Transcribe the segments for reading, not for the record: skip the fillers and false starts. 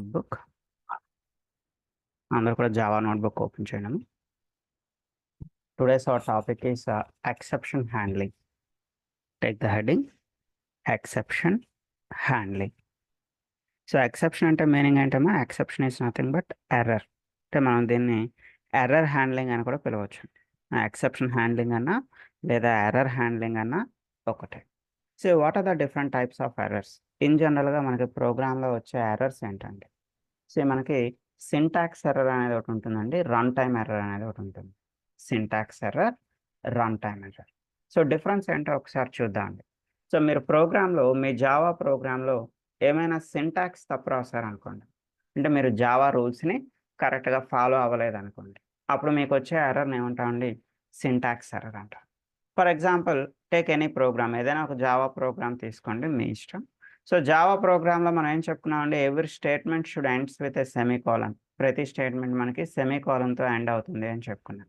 Notebook అందరూ కూడా Java notebook open చేయడం. Today's our topic is exception handling. Take the heading exception handling. So exception అంటే meaning ఏంటమ్మా, exception is nothing but error. అంటే మనం దీన్ని ఎర్రర్ హ్యాండ్లింగ్ అని కూడా పిలవచ్చు. ఎక్సెప్షన్ హ్యాండ్లింగ్ అన్నా లేదా ఎర్రర్ హ్యాండ్లింగ్ అన్నా ఒకటే. So what are the different types of errors? In జనరల్గా మనకి ప్రోగ్రాంలో వచ్చే ఎర్రర్స్ ఏంటంటే, సో మనకి సింటాక్స్ ఎర్రర్ అనేది ఒకటి ఉంటుందండి, రన్ టైమ్ ఎర్రర్ అనేది ఒకటి ఉంటుంది. Syntax error, run time error. So difference ఏంటో ఒకసారి చూద్దామండి. సో మీరు ప్రోగ్రాంలో, మీ జావా ప్రోగ్రాంలో ఏమైనా సింటాక్స్ తప్పు రాశారనుకోండి, అంటే మీరు జావా రూల్స్ని కరెక్ట్గా ఫాలో అవ్వలేదు అనుకోండి, అప్పుడు మీకు వచ్చే ఎర్రర్ని ఏమంటామండి, సింటాక్స్ ఎర్రర్ అంటారు. For example take any program, ఏదైనా ఒక జావా ప్రోగ్రామ్ తీసుకోండి, మీ ఇష్టం. సో జావా ప్రోగ్రాంలో మనం ఏం చెప్పుకున్నామండి, every statement should ends with a semicolon. ప్రతి స్టేట్మెంట్ మనకి సెమీకోలన్తో ఎండ్ అవుతుంది అని చెప్పుకున్నాం.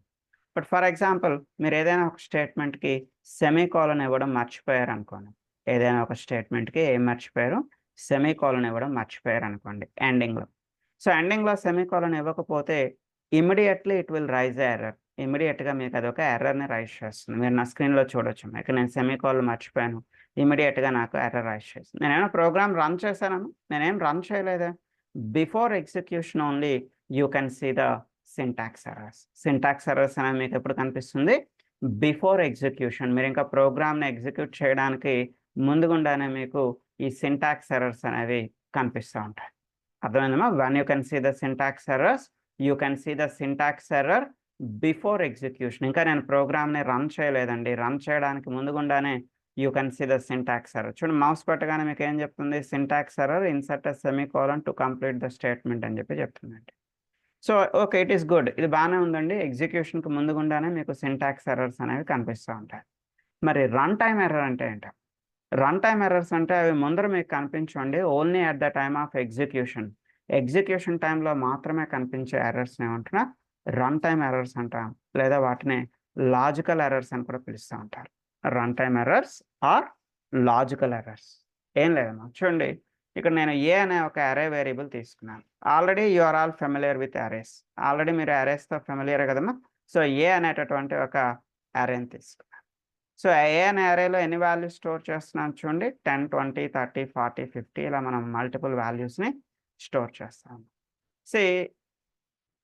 బట్ ఫర్ ఎగ్జాంపుల్ మీరు ఏదైనా ఒక స్టేట్మెంట్కి సెమీకోలన్ ఇవ్వడం మర్చిపోయారు అనుకోండి, ఏదైనా ఒక స్టేట్మెంట్కి ఏం మర్చిపోయారు, సెమీకోలన్ ఇవ్వడం మర్చిపోయారు అనుకోండి ఎండింగ్లో. సో ఎండింగ్లో సెమీకోలన్ ఇవ్వకపోతే immediately it will raise error. ఇమీడియట్గా మీకు అదొక ఎర్రర్ని రైజ్ చేస్తుంది. మీరు నా స్క్రీన్లో చూడొచ్చు, ఇక్కడ నేను సెమీకోలన్ మర్చిపోయాను, ఇమీడియట్గా నాకు ఎర్రర్ రైజ్ చేస్తుంది. నేనేమైనా ప్రోగ్రామ్ రన్ చేశాను, నేనేం రన్ చేయలేదే. Before execution only you can see the syntax errors. Syntax errors అనేవి మీకు ఎప్పుడు కనిపిస్తుంది, బిఫోర్ ఎగ్జిక్యూషన్. మీరు ఇంకా ప్రోగ్రామ్ని ఎగ్జిక్యూట్ చేయడానికి ముందుగుండానే మీకు ఈ సింటాక్స్ ఎర్రర్స్ అనేవి కనిపిస్తూ ఉంటాయి. అర్థమైందమ్మా? One you can see the syntax errors, you can see the syntax error before execution. ఇంకా నేను ప్రోగ్రామ్ని రన్ చేయలేదండి, రన్ చేయడానికి ముందుగుండానే you can see the syntax error. చూడండి, మౌస్ పెట్టగానే మీకు ఏం చెప్తుంది, syntax error, insert a semicolon to complete the statement అని చెప్తుందండి. So okay, it is good, ఇది బాగానే ఉందండి. ఎగ్జిక్యూషన్కి ముందుగుండానే మీకు సింటాక్స్ ఎర్రర్స్ అనేవి కనిపిస్తూ ఉంటాయి. మరి రన్ టైమ్ ఎర్రర్ అంటే ఏంటి? రన్ టైమ్ ఎర్రర్స్ అంటే అవి ముందర మీకు కనిపించండి only at the time of execution. Execution టైంలో మాత్రమే కనిపించే ఎర్రర్స్ ఏమంటున్నా రన్ టైమ్ ఎర్రర్స్ అంటాం, లేదా వాటిని లాజికల్ ఎర్రర్స్ అని కూడా పిలుస్తూ ఉంటారు. Run time errors or logical errors. ఏం లేదమ్మా, చూడండి, ఇక్కడ నేను ఏ అనే ఒక అరే వేరియబుల్ తీసుకున్నాను. Already you are all familiar with arrays. Already మీరు అరేస్తో ఫెమిలియర్ కదమ్మా. సో ఏ అనేటటువంటి ఒక అరేని తీసుకున్నాను. సో ఏ అనే అరేలో ఎన్ని వాల్యూస్ స్టోర్ చేస్తున్నాను చూడండి, 10, 20, 30, 40, 50 ఇలా మనం మల్టిపుల్ వాల్యూస్ని స్టోర్ చేస్తాము. సో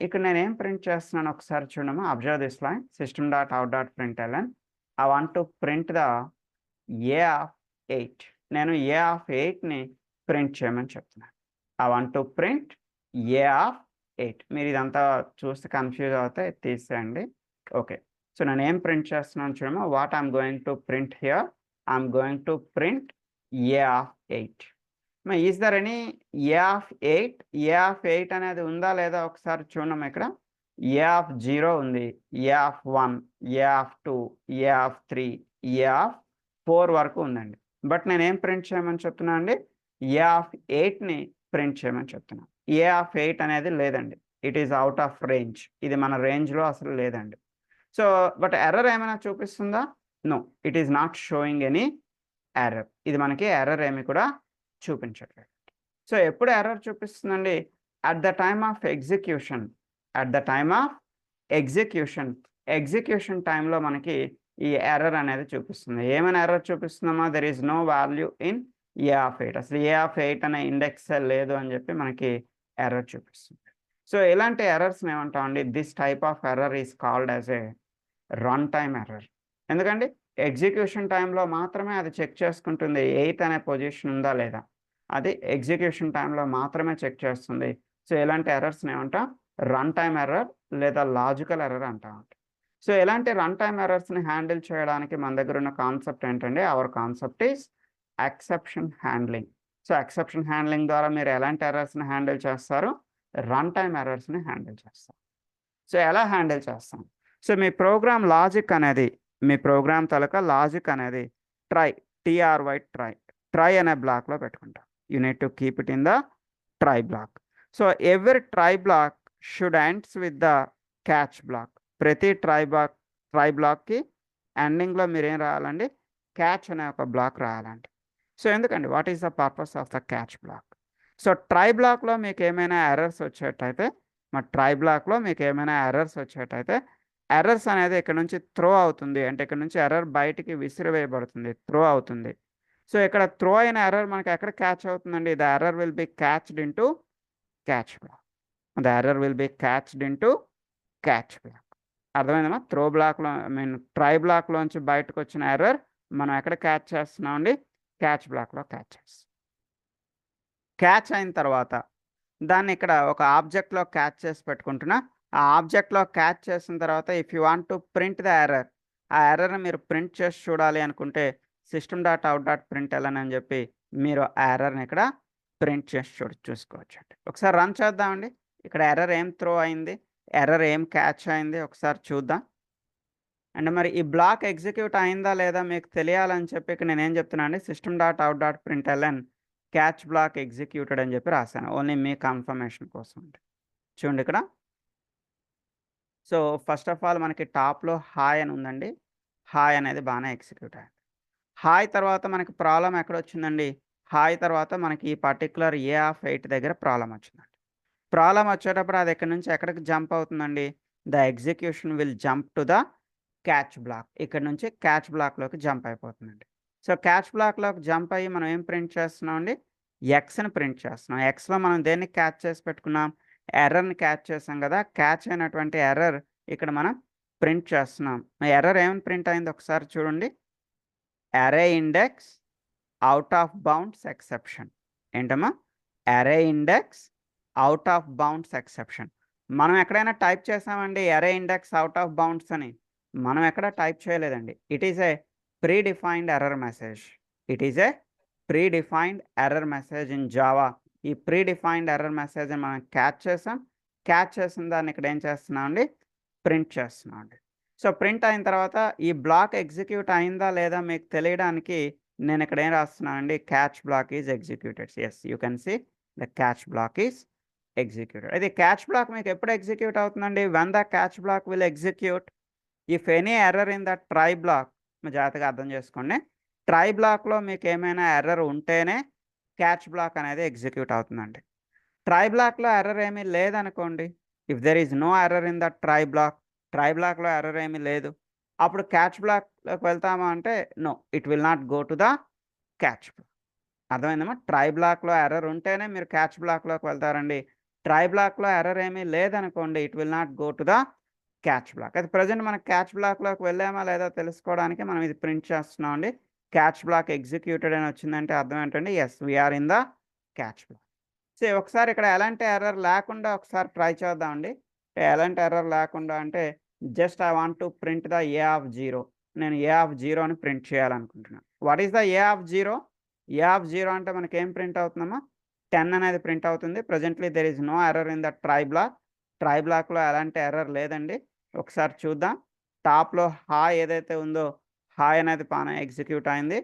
ఇక్కడ నేను ఏం ప్రింట్ చేస్తున్నాను ఒకసారి చూడమ్మా, observe this line, system.out.println. I want to print the A of 8. నేను ఏ ఆఫ్ 8ని ప్రింట్ చేయమని చెప్తున్నాను. I want to print a of 8. మీరు ఇదంతా చూస్తే కన్ఫ్యూజ్ అవుతే తీసేయండి. ఓకే, సో నేను ఏం ప్రింట్ చేస్తున్నాను చూడమ్మా, what I'm going to print here, I'm going to print a of 8. Is there any a of 8? A of 8 అనేది ఉందా లేదా ఒకసారి చూడమ్మా. ఇక్కడ ఏ ఆఫ్ 0 ఉంది, a of 1, a of 2, a of 3, a of 4 వరకు ఉందండి. బట్ నేను ఏం ప్రింట్ చేయమని చెప్తున్నా అండి, ఏ ఆఫ్ 8ని ప్రింట్ చేయమని చెప్తున్నాను. ఏ ఆఫ్ 8 అనేది లేదండి, it is out of range. ఇది మన రేంజ్లో అసలు లేదండి. సో బట్ ఎర్రర్ ఏమైనా చూపిస్తుందా? No, it is not showing any error. ఇది మనకి ఎర్రర్ ఏమి కూడా చూపించట్లేదు. సో ఎప్పుడు ఎర్రర్ చూపిస్తుందండి, at the time of execution. At the time of execution టైంలో మనకి ఈ ఎర్రర్ అనేది చూపిస్తుంది. ఏమైనా ఎర్రర్ చూపిస్తుందమ్మా, there is no value in a of 8. అసలు ఏ ఆఫ్ 8 అనే ఇండెక్స్ లేదు అని చెప్పి మనకి ఎర్రర్ చూపిస్తుంది. సో ఇలాంటి ఎర్రర్స్ని ఏమంటామండి, this type of error is called as a run time error. ఎందుకంటే ఎగ్జిక్యూషన్ టైంలో మాత్రమే అది చెక్ చేసుకుంటుంది 8 అనే పొజిషన్ ఉందా లేదా, అది ఎగ్జిక్యూషన్ టైంలో మాత్రమే చెక్ చేస్తుంది. సో ఇలాంటి ఎర్రర్స్ని ఏమంటాం, రన్ టైమ్ ఎర్రర్ లేదా లాజికల్ ఎర్రర్ అంటాం. సో ఇలాంటి రన్ టైమ్ ఎర్రర్స్ని హ్యాండిల్ చేయడానికి మన దగ్గర ఉన్న కాన్సెప్ట్ ఏంటంటే, our concept is exception handling. So exception handling ద్వారా మీరు ఎలాంటి ఎర్రర్స్ని హ్యాండిల్ చేస్తారు, రన్ టైమ్ ఎర్రర్స్ని హ్యాండిల్ చేస్తారు. సో ఎలా హ్యాండిల్ చేస్తాం, సో మీ ప్రోగ్రామ్ లాజిక్ అనేది, మీ ప్రోగ్రామ్ తాలూకా లాజిక్ అనేది ట్రై అనే బ్లాక్లో పెట్టుకుంటాం. You need to keep it in the try block. So every try block should ends with the catch block. ప్రతి ట్రై బ్లాక్కి ఎండింగ్లో మీరు ఏం రాయాలండి, క్యాచ్ అనే ఒక బ్లాక్ రాయాలండి. సో ఎందుకండి, what is the purpose of the catch block? So try బ్లాక్లో మీకు ఏమైనా ఎర్రర్స్ వచ్చేటైతే ఎర్రర్స్ అనేది ఇక్కడ నుంచి త్రో అవుతుంది, అంటే ఇక్కడ నుంచి ఎర్రర్ బయటికి విసిరివేయబడుతుంది, త్రో అవుతుంది. సో ఇక్కడ త్రో అయిన ఎర్రర్ మనకి ఎక్కడ క్యాచ్ అవుతుందండి? The error will be cached into catch black. The error will be cached into catch block. అర్థమైందమ్మా? త్రో బ్లాక్లో ట్రై బ్లాక్లోంచి బయటకు వచ్చిన ఎర్రర్ మనం ఎక్కడ క్యాచ్ చేస్తున్నామండి? క్యాచ్ బ్లాక్లో క్యాచ్ చేస్తాం. క్యాచ్ అయిన తర్వాత దాన్ని ఇక్కడ ఒక ఆబ్జెక్ట్లో క్యాచ్ చేసి పెట్టుకుంటున్నా. ఆ ఆబ్జెక్ట్లో క్యాచ్ చేసిన తర్వాత if you want to print the error, ఆ ఎర్రర్ని మీరు ప్రింట్ చేసి చూడాలి అనుకుంటే system.out.println అని చెప్పి మీరు ఆ ఎర్రర్ని ఇక్కడ ప్రింట్ చేసి చూసుకోవచ్చు అండి. ఒకసారి రన్ చేద్దామండి. ఇక్కడ ఎర్రర్ ఏం త్రో అయింది, ఎర్రర్ ఏం క్యాచ్ అయింది ఒకసారి చూద్దాం. అండ్ మరి ఈ బ్లాక్ ఎగ్జిక్యూట్ అయిందా లేదా మీకు తెలియాలని చెప్పి ఇక్కడ నేనేం చెప్తున్నా అండి, system.out.println క్యాచ్ బ్లాక్ ఎగ్జిక్యూటెడ్ అని చెప్పి రాశాను, ఓన్లీ మీ కన్ఫర్మేషన్ కోసం. చూడండి ఇక్కడ. సో ఫస్ట్ ఆఫ్ ఆల్ మనకి టాప్లో హాయ్ అని ఉందండి. హాయ్ అనేది బాగానే ఎగ్జిక్యూట్ అయింది. హాయ్ తర్వాత మనకి ప్రాబ్లం ఎక్కడ వచ్చిందండి? హాయ్ తర్వాత మనకి ఈ పర్టికులర్ A8 దగ్గర ప్రాబ్లం వచ్చిందండి. ప్రాబ్లం వచ్చేటప్పుడు అది ఎక్కడి నుంచి ఎక్కడికి జంప్ అవుతుందండి? The execution will jump to the catch black. ఇక్కడ నుంచి క్యాచ్ బ్లాక్లోకి జంప్ అయిపోతుందండి. సో క్యాచ్ బ్లాక్లోకి జంప్ అయ్యి మనం ఏం ప్రింట్ చేస్తున్నాం అండి? ఎక్స్ని ప్రింట్ చేస్తున్నాం. ఎక్స్లో మనం దేన్ని క్యాచ్ చేసి పెట్టుకున్నాం? ఎర్రర్ని క్యాచ్ చేసాం కదా. క్యాచ్ అయినటువంటి ఎర్రర్ ఇక్కడ మనం ప్రింట్ చేస్తున్నాం. ఎర్రర్ ఏమని ప్రింట్ అయింది ఒకసారి చూడండి. అరే index out of bounds exception. ఏంటమ్మా? అరే index out of bounds exception. మనం ఎక్కడైనా టైప్ చేసామండి అరే ఇండెక్స్ అవుట్ ఆఫ్ బౌండ్స్ అని? మనం ఎక్కడ టైప్ చేయలేదండి. It is a pre defined error message. In Java. ఈ ప్రీ డిఫైన్డ్ ఎర్రర్ మెసేజ్ మనం క్యాచ్ చేసాం. క్యాచ్ చేసిన దాన్ని ఇక్కడ ఏం చేస్తున్నాం అండి? ప్రింట్ చేస్తున్నాం అండి. సో ప్రింట్ అయిన తర్వాత ఈ బ్లాక్ ఎగ్జిక్యూట్ అయిందా లేదా మీకు తెలియడానికి నేను ఇక్కడ ఏం రాస్తున్నానండి? Catch block is executed. Yes, you can see the catch block is executed. అయితే క్యాచ్ బ్లాక్ మీకు ఎప్పుడు ఎగ్జిక్యూట్ అవుతుందండి? When the catch block will execute if any error in the try block. జాగ్రత్తగా అర్థం చేసుకోండి. ట్రై బ్లాక్లో మీకు ఏమైనా ఎర్రర్ ఉంటేనే క్యాచ్ బ్లాక్ అనేది ఎగ్జిక్యూట్ అవుతుందండి. ట్రై బ్లాక్లో ఎర్రర్ ఏమీ లేదనుకోండి, if there is no error in the try బ్లాక్లో ఎర్రర్ ఏమీ లేదు, అప్పుడు క్యాచ్ బ్లాక్లోకి వెళ్తామా అంటే no, it will not go to the catch block. అర్థమైందమ్మా? ట్రై బ్లాక్లో ఎర్రర్ ఉంటేనే మీరు క్యాచ్ బ్లాక్లోకి వెళ్తారండి. ట్రై బ్లాక్లో ఎర్రర్ ఏమీ లేదనుకోండి, it will not go to the catch black. అయితే ప్రజెంట్ మనం క్యాచ్ బ్లాక్లోకి వెళ్ళామా లేదా తెలుసుకోవడానికి మనం ఇది ప్రింట్ చేస్తున్నాం అండి. క్యాచ్ బ్లాక్ ఎగ్జిక్యూటెడ్ అని వచ్చిందంటే అర్థం ఏంటండి? Yes, we're in the catch block. So ఒకసారి ఇక్కడ ఎలాంటి ఎర్రర్ లేకుండా ఒకసారి ట్రై చేద్దామండి. ఎలాంటి ఎర్రర్ లేకుండా అంటే just I want to print the A0. నేను A0 అని ప్రింట్ చేయాలనుకుంటున్నాను. What is the A0? A0 అంటే మనకి ఏం ప్రింట్ అవుతుందమ్మా? 10 అనేది ప్రింట్ అవుతుంది. Presently there is no error in the try బ్లాక్లో ఎలాంటి ఎర్రర్ లేదండి. ఒకసారి చూద్దాం. టాప్లో హాయ్ ఏదైతే ఉందో హాయ్ అనేది బాగా ఎగ్జిక్యూట్ అయింది.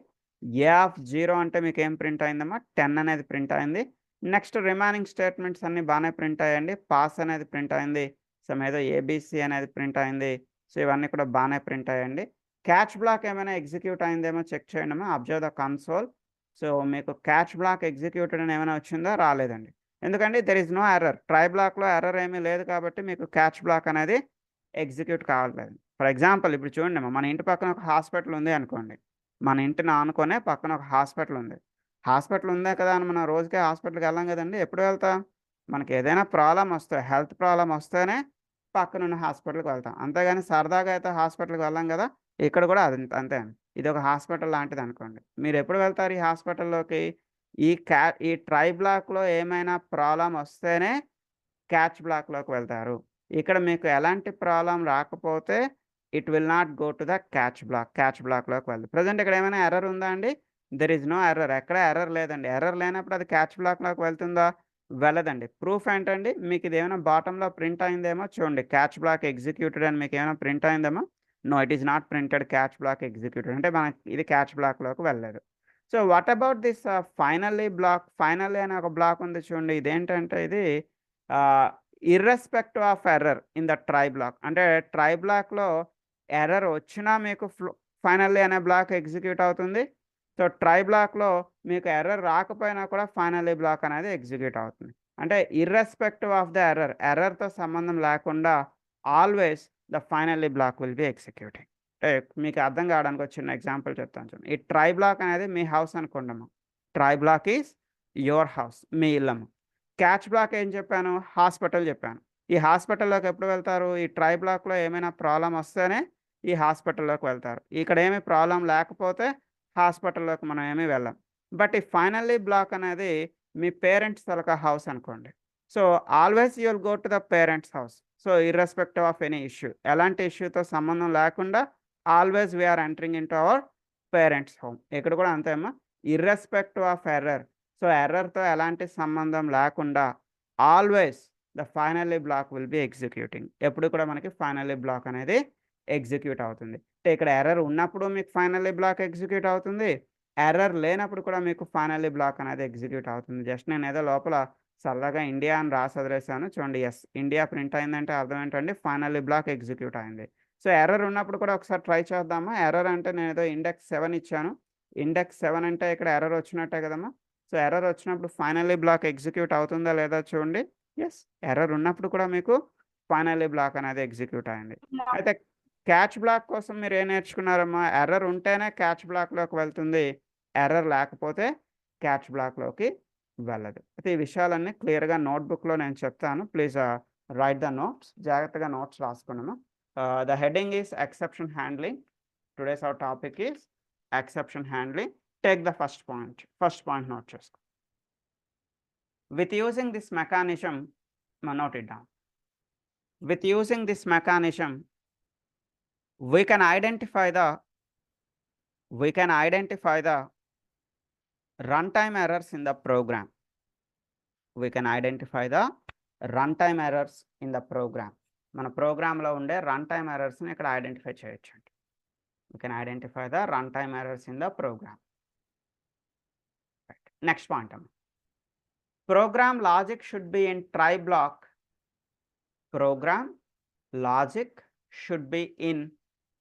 A0 అంటే మీకు ఏం ప్రింట్ అయిందమ్మా? 10 అనేది ప్రింట్ అయింది. నెక్స్ట్ రిమైనింగ్ స్టేట్మెంట్స్ అన్నీ బాగానే ప్రింట్ అయ్యండి. పాస్ అనేది ప్రింట్ అయింది. సో ఏదో ABC అనేది ప్రింట్ అయింది. సో ఇవన్నీ కూడా బాగానే ప్రింట్ అయ్యండి. క్యాచ్ బ్లాక్ ఏమైనా ఎగ్జిక్యూట్ అయిందేమో చెక్ చేయండి. Observe the console. సో మీకు క్యాచ్ బ్లాక్ ఎగ్జిక్యూటెడ్ అని ఏమైనా వచ్చిందో? రాలేదండి. ఎందుకంటే there is no error. Try బ్లాక్లో ఎర్రర్ ఏమీ లేదు కాబట్టి మీకు క్యాచ్ బ్లాక్ అనేది ఎగ్జిక్యూట్ కావట్లేదు. ఫర్ ఎగ్జాంపుల్ ఇప్పుడు చూడండి, మన ఇంటి పక్కన ఒక హాస్పిటల్ ఉంది అనుకోండి. మన ఇంటిని ఆనుకొనే పక్కన ఒక హాస్పిటల్ ఉంది. హాస్పిటల్ ఉందే కదా అని మనం రోజుకే హాస్పిటల్కి వెళ్ళాం కదండి. ఎప్పుడు వెళ్తాం? మనకి ఏదైనా ప్రాబ్లం వస్తే, హెల్త్ ప్రాబ్లం వస్తేనే పక్కనున్న హాస్పిటల్కి వెళ్తాం. అంతేగాని సరదాగా అయితే హాస్పిటల్కి వెళ్ళాం కదా. ఇక్కడ కూడా అది అంతే అండి. ఇది ఒక హాస్పిటల్ లాంటిది అనుకోండి. మీరు ఎప్పుడు వెళ్తారు ఈ హాస్పిటల్లోకి? ఈ ట్రై బ్లాక్లో ఏమైనా ప్రాబ్లం వస్తేనే క్యాచ్ బ్లాక్లోకి వెళ్తారు. ఇక్కడ మీకు ఎలాంటి ప్రాబ్లం రాకపోతే it will not go to the catch బ్లాక్లోకి వెళ్తుంది. ప్రజెంట్ ఇక్కడ ఏమైనా ఎర్రర్ ఉందా అండి? There is no error. ఎక్కడ ఎర్రర్ లేదండి. ఎర్రర్ లేనప్పుడు అది క్యాచ్ బ్లాక్లోకి వెళ్తుందా? వెళ్ళదండి. ప్రూఫ్ ఏంటండి? మీకు ఇది ఏమైనా బాటంలో ప్రింట్ అయిందేమో చూడండి. క్యాచ్ బ్లాక్ ఎగ్జిక్యూటెడ్ అని మీకు ఏమైనా ప్రింట్ అయిందేమో? No, it is not printed catch block executed. అంటే మనకి ఇది క్యాచ్ బ్లాక్లోకి వెళ్ళలేదు. So what about this finally block? Finally అనే ఒక బ్లాక్ ఉంది చూడండి. ఇదేంటంటే ఇది irrespective of error in the try block. అంటే ట్రై బ్లాక్లో ఎర్రర్ వచ్చినా మీకు ఫైనల్లీ అనే బ్లాక్ ఎగ్జిక్యూట్ అవుతుంది. సో ట్రై బ్లాక్లో మీకు ఎర్రర్ రాకపోయినా కూడా ఫైనల్లీ బ్లాక్ అనేది ఎగ్జిక్యూట్ అవుతుంది. అంటే ఇర్రెస్పెక్టివ్ ఆఫ్ ద ఎర్రర్‌తో సంబంధం లేకుండా always the finally block will be executing. అంటే మీకు అర్థం కావడానికి ఒక చిన్న ఎగ్జాంపుల్ చెప్తాను చూడండి. ఈ ట్రై బ్లాక్ అనేది మీ హౌస్ అనుకోండమ్మా. Try block is your house, మీ ఇల్లమ్మ. క్యాచ్ బ్లాక్ ఏం చెప్పాను? హాస్పిటల్ చెప్పాను. ఈ హాస్పిటల్లోకి ఎప్పుడు వెళ్తారు? ఈ ట్రై బ్లాక్‌లో ఏమైనా ప్రాబ్లమ్ వస్తేనే ఈ హాస్పిటల్లోకి వెళ్తారు. ఇక్కడ ఏమి ప్రాబ్లమ్ లేకపోతే హాస్పిటల్లోకి మనం ఏమి వెళ్ళం. బట్ ఈ ఫైనల్లీ బ్లాక్ అనేది మీ పేరెంట్స్ తాలూకా హౌస్ అనుకోండి. So, always you will go to the parents house. So, irrespective of any issue, ఎలాంటి ఇష్యూతో సంబంధం లేకుండా always we are entering into our parents home. ఇక్కడ కూడా అంతే అమ్మా. Irrespective of error. సో, ఎర్రర్‌తో ఎలాంటి సంబంధం లేకుండా always the finally block will be executing. ఎప్పుడు కూడా మనకి ఫైనల్లీ బ్లాక్ అనేది ఎగ్జిక్యూట్ అవుతుంది. అంటే ఇక్కడ ఎర్రర్ ఉన్నప్పుడు మీకు ఫైనల్లీ బ్లాక్ ఎగ్జిక్యూట్ అవుతుంది. ఎర్రర్ లేనప్పుడు కూడా మీకు ఫైనల్లీ బ్లాక్ అనేది ఎగ్జిక్యూట్ అవుతుంది. జస్ట్ నేనేదో లోపల సరదాగా ఇండియా అని రాసి వదిలేసాను. చూడండి, యెస్, ఇండియా ప్రింట్ అయిందంటే అర్థం ఏంటండి? ఫైనల్లీ బ్లాక్ ఎగ్జిక్యూట్ అయింది. సో, ఎర్రర్ ఉన్నప్పుడు కూడా ఒకసారి ట్రై చేద్దామా? ఎర్రర్ అంటే నేనేదో ఇండెక్స్ 7 ఇచ్చాను. ఇండెక్స్ 7 అంటే ఇక్కడ ఎర్రర్ వచ్చినట్టే కదమ్మా! సో, ఎర్రర్ వచ్చినప్పుడు ఫైనల్లీ బ్లాక్ ఎగ్జిక్యూట్ అవుతుందా లేదా చూడండి. యెస్, ఎర్రర్ ఉన్నప్పుడు కూడా మీకు ఫైనల్లీ బ్లాక్ అనేది ఎగ్జిక్యూట్ అయింది. అయితే క్యాచ్ బ్లాక్ కోసం మీరు ఏం నేర్చుకున్నారమ్మా? ఎర్రర్ ఉంటేనే క్యాచ్ బ్లాక్‌లోకి వెళ్తుంది. ఎర్రర్ లేకపోతే క్యాచ్ బ్లాక్‌లోకి వెళ్ళదు. అయితే ఈ విషయాలన్నీ క్లియర్‌గా నోట్‌బుక్‌లో నేను చెప్తాను. Please write the notes. జాగ్రత్తగా నోట్స్ రాసుకోండమ్మా. The heading is exception handling. Today's our topic is exception handling. Take the first point. First point note చేసుకో. With using this mechanism, note it down. With using this mechanism, we can identify the runtime errors in the program. We can identify the runtime errors in the program. మన ప్రోగ్రామ్‌లో ఉండే runtime errors ని ఇక్కడ identify చేయొచ్చండి. We can identify the runtime errors in the program. Right. Next point. Program logic should be in try block. Program logic should be in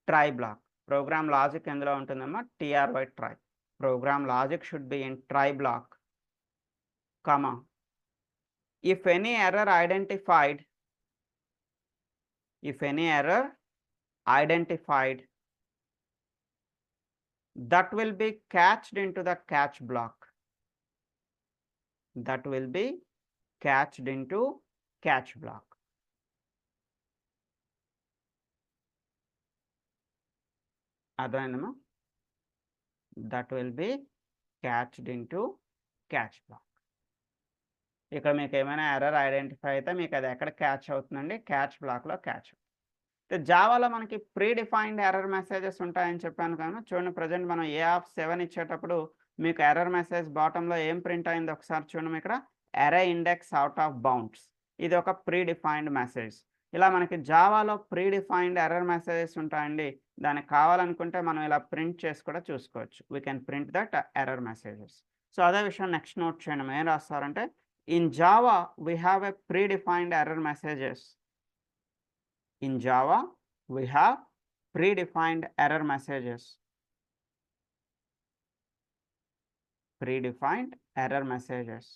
try block. Program logic ఎందులో ఉంటుందమ్మా? TRY try. Program logic should be in try block, comma. If any error identified, that will be catched into the catch block. That will be catched into catch block. అర్థమైందమ్మా? That will be catched into catch block. ఇక్కడ మీకు ఏమైనా error identify అయితే మీకు అది ఎక్కడ catch అవుతుందండి? Catch బ్లాక్‌లో క్యాచ్ అవుతుంది. జావాలో మనకి ప్రీ డిఫైన్డ్ ఎర్రర్ మెసేజెస్ ఉంటాయని చెప్పాను కదా! చూడండి, ప్రెజెంట్ మనం A7 ఇచ్చేటప్పుడు మీకు ఎర్రర్ మెసేజ్ బాటమ్‌లో ఏం ప్రింట్ అయిందో ఒకసారి చూడండి ఇక్కడ. అరే ఇండెక్స్ ఔట్ ఆఫ్ బౌండ్స్. ఇది ఒక ప్రీ డిఫైన్డ్ మెసేజ్. ఇలా మనకి జావాలో ప్రీ డిఫైన్డ్ ఎర్రర్ మెసేజెస్ ఉంటాయండి. దానికి కావాలనుకుంటే మనం ఇలా ప్రింట్ చేసి కూడా చూసుకోవచ్చు. We can print that error messages. So, అదే విషయం నెక్స్ట్ నోట్ చేయండి. ఏం రాస్తారంటే, in Java we have a predefined error messages. In Java, we have predefined error messages. Predefined error messages.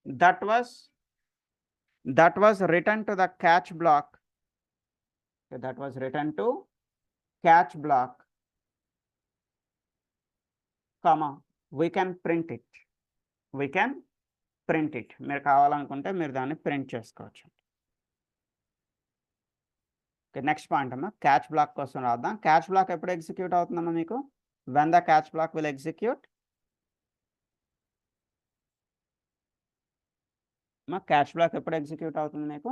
That was written to the catch block. So that was written to catch block, comma. We can print it. మీరు కావాలనుకుంటే మీరు దాన్ని print చేసుకోవచ్చు. Next point అమ్మా, catch block కోసం రాద్దాం. Catch block ఎప్పుడు execute అవుతుందమ్మా మీకు? When the catch block will execute. Catch block ఎప్పుడు ఎగ్జిక్యూట్ అవుతుంది మీకు?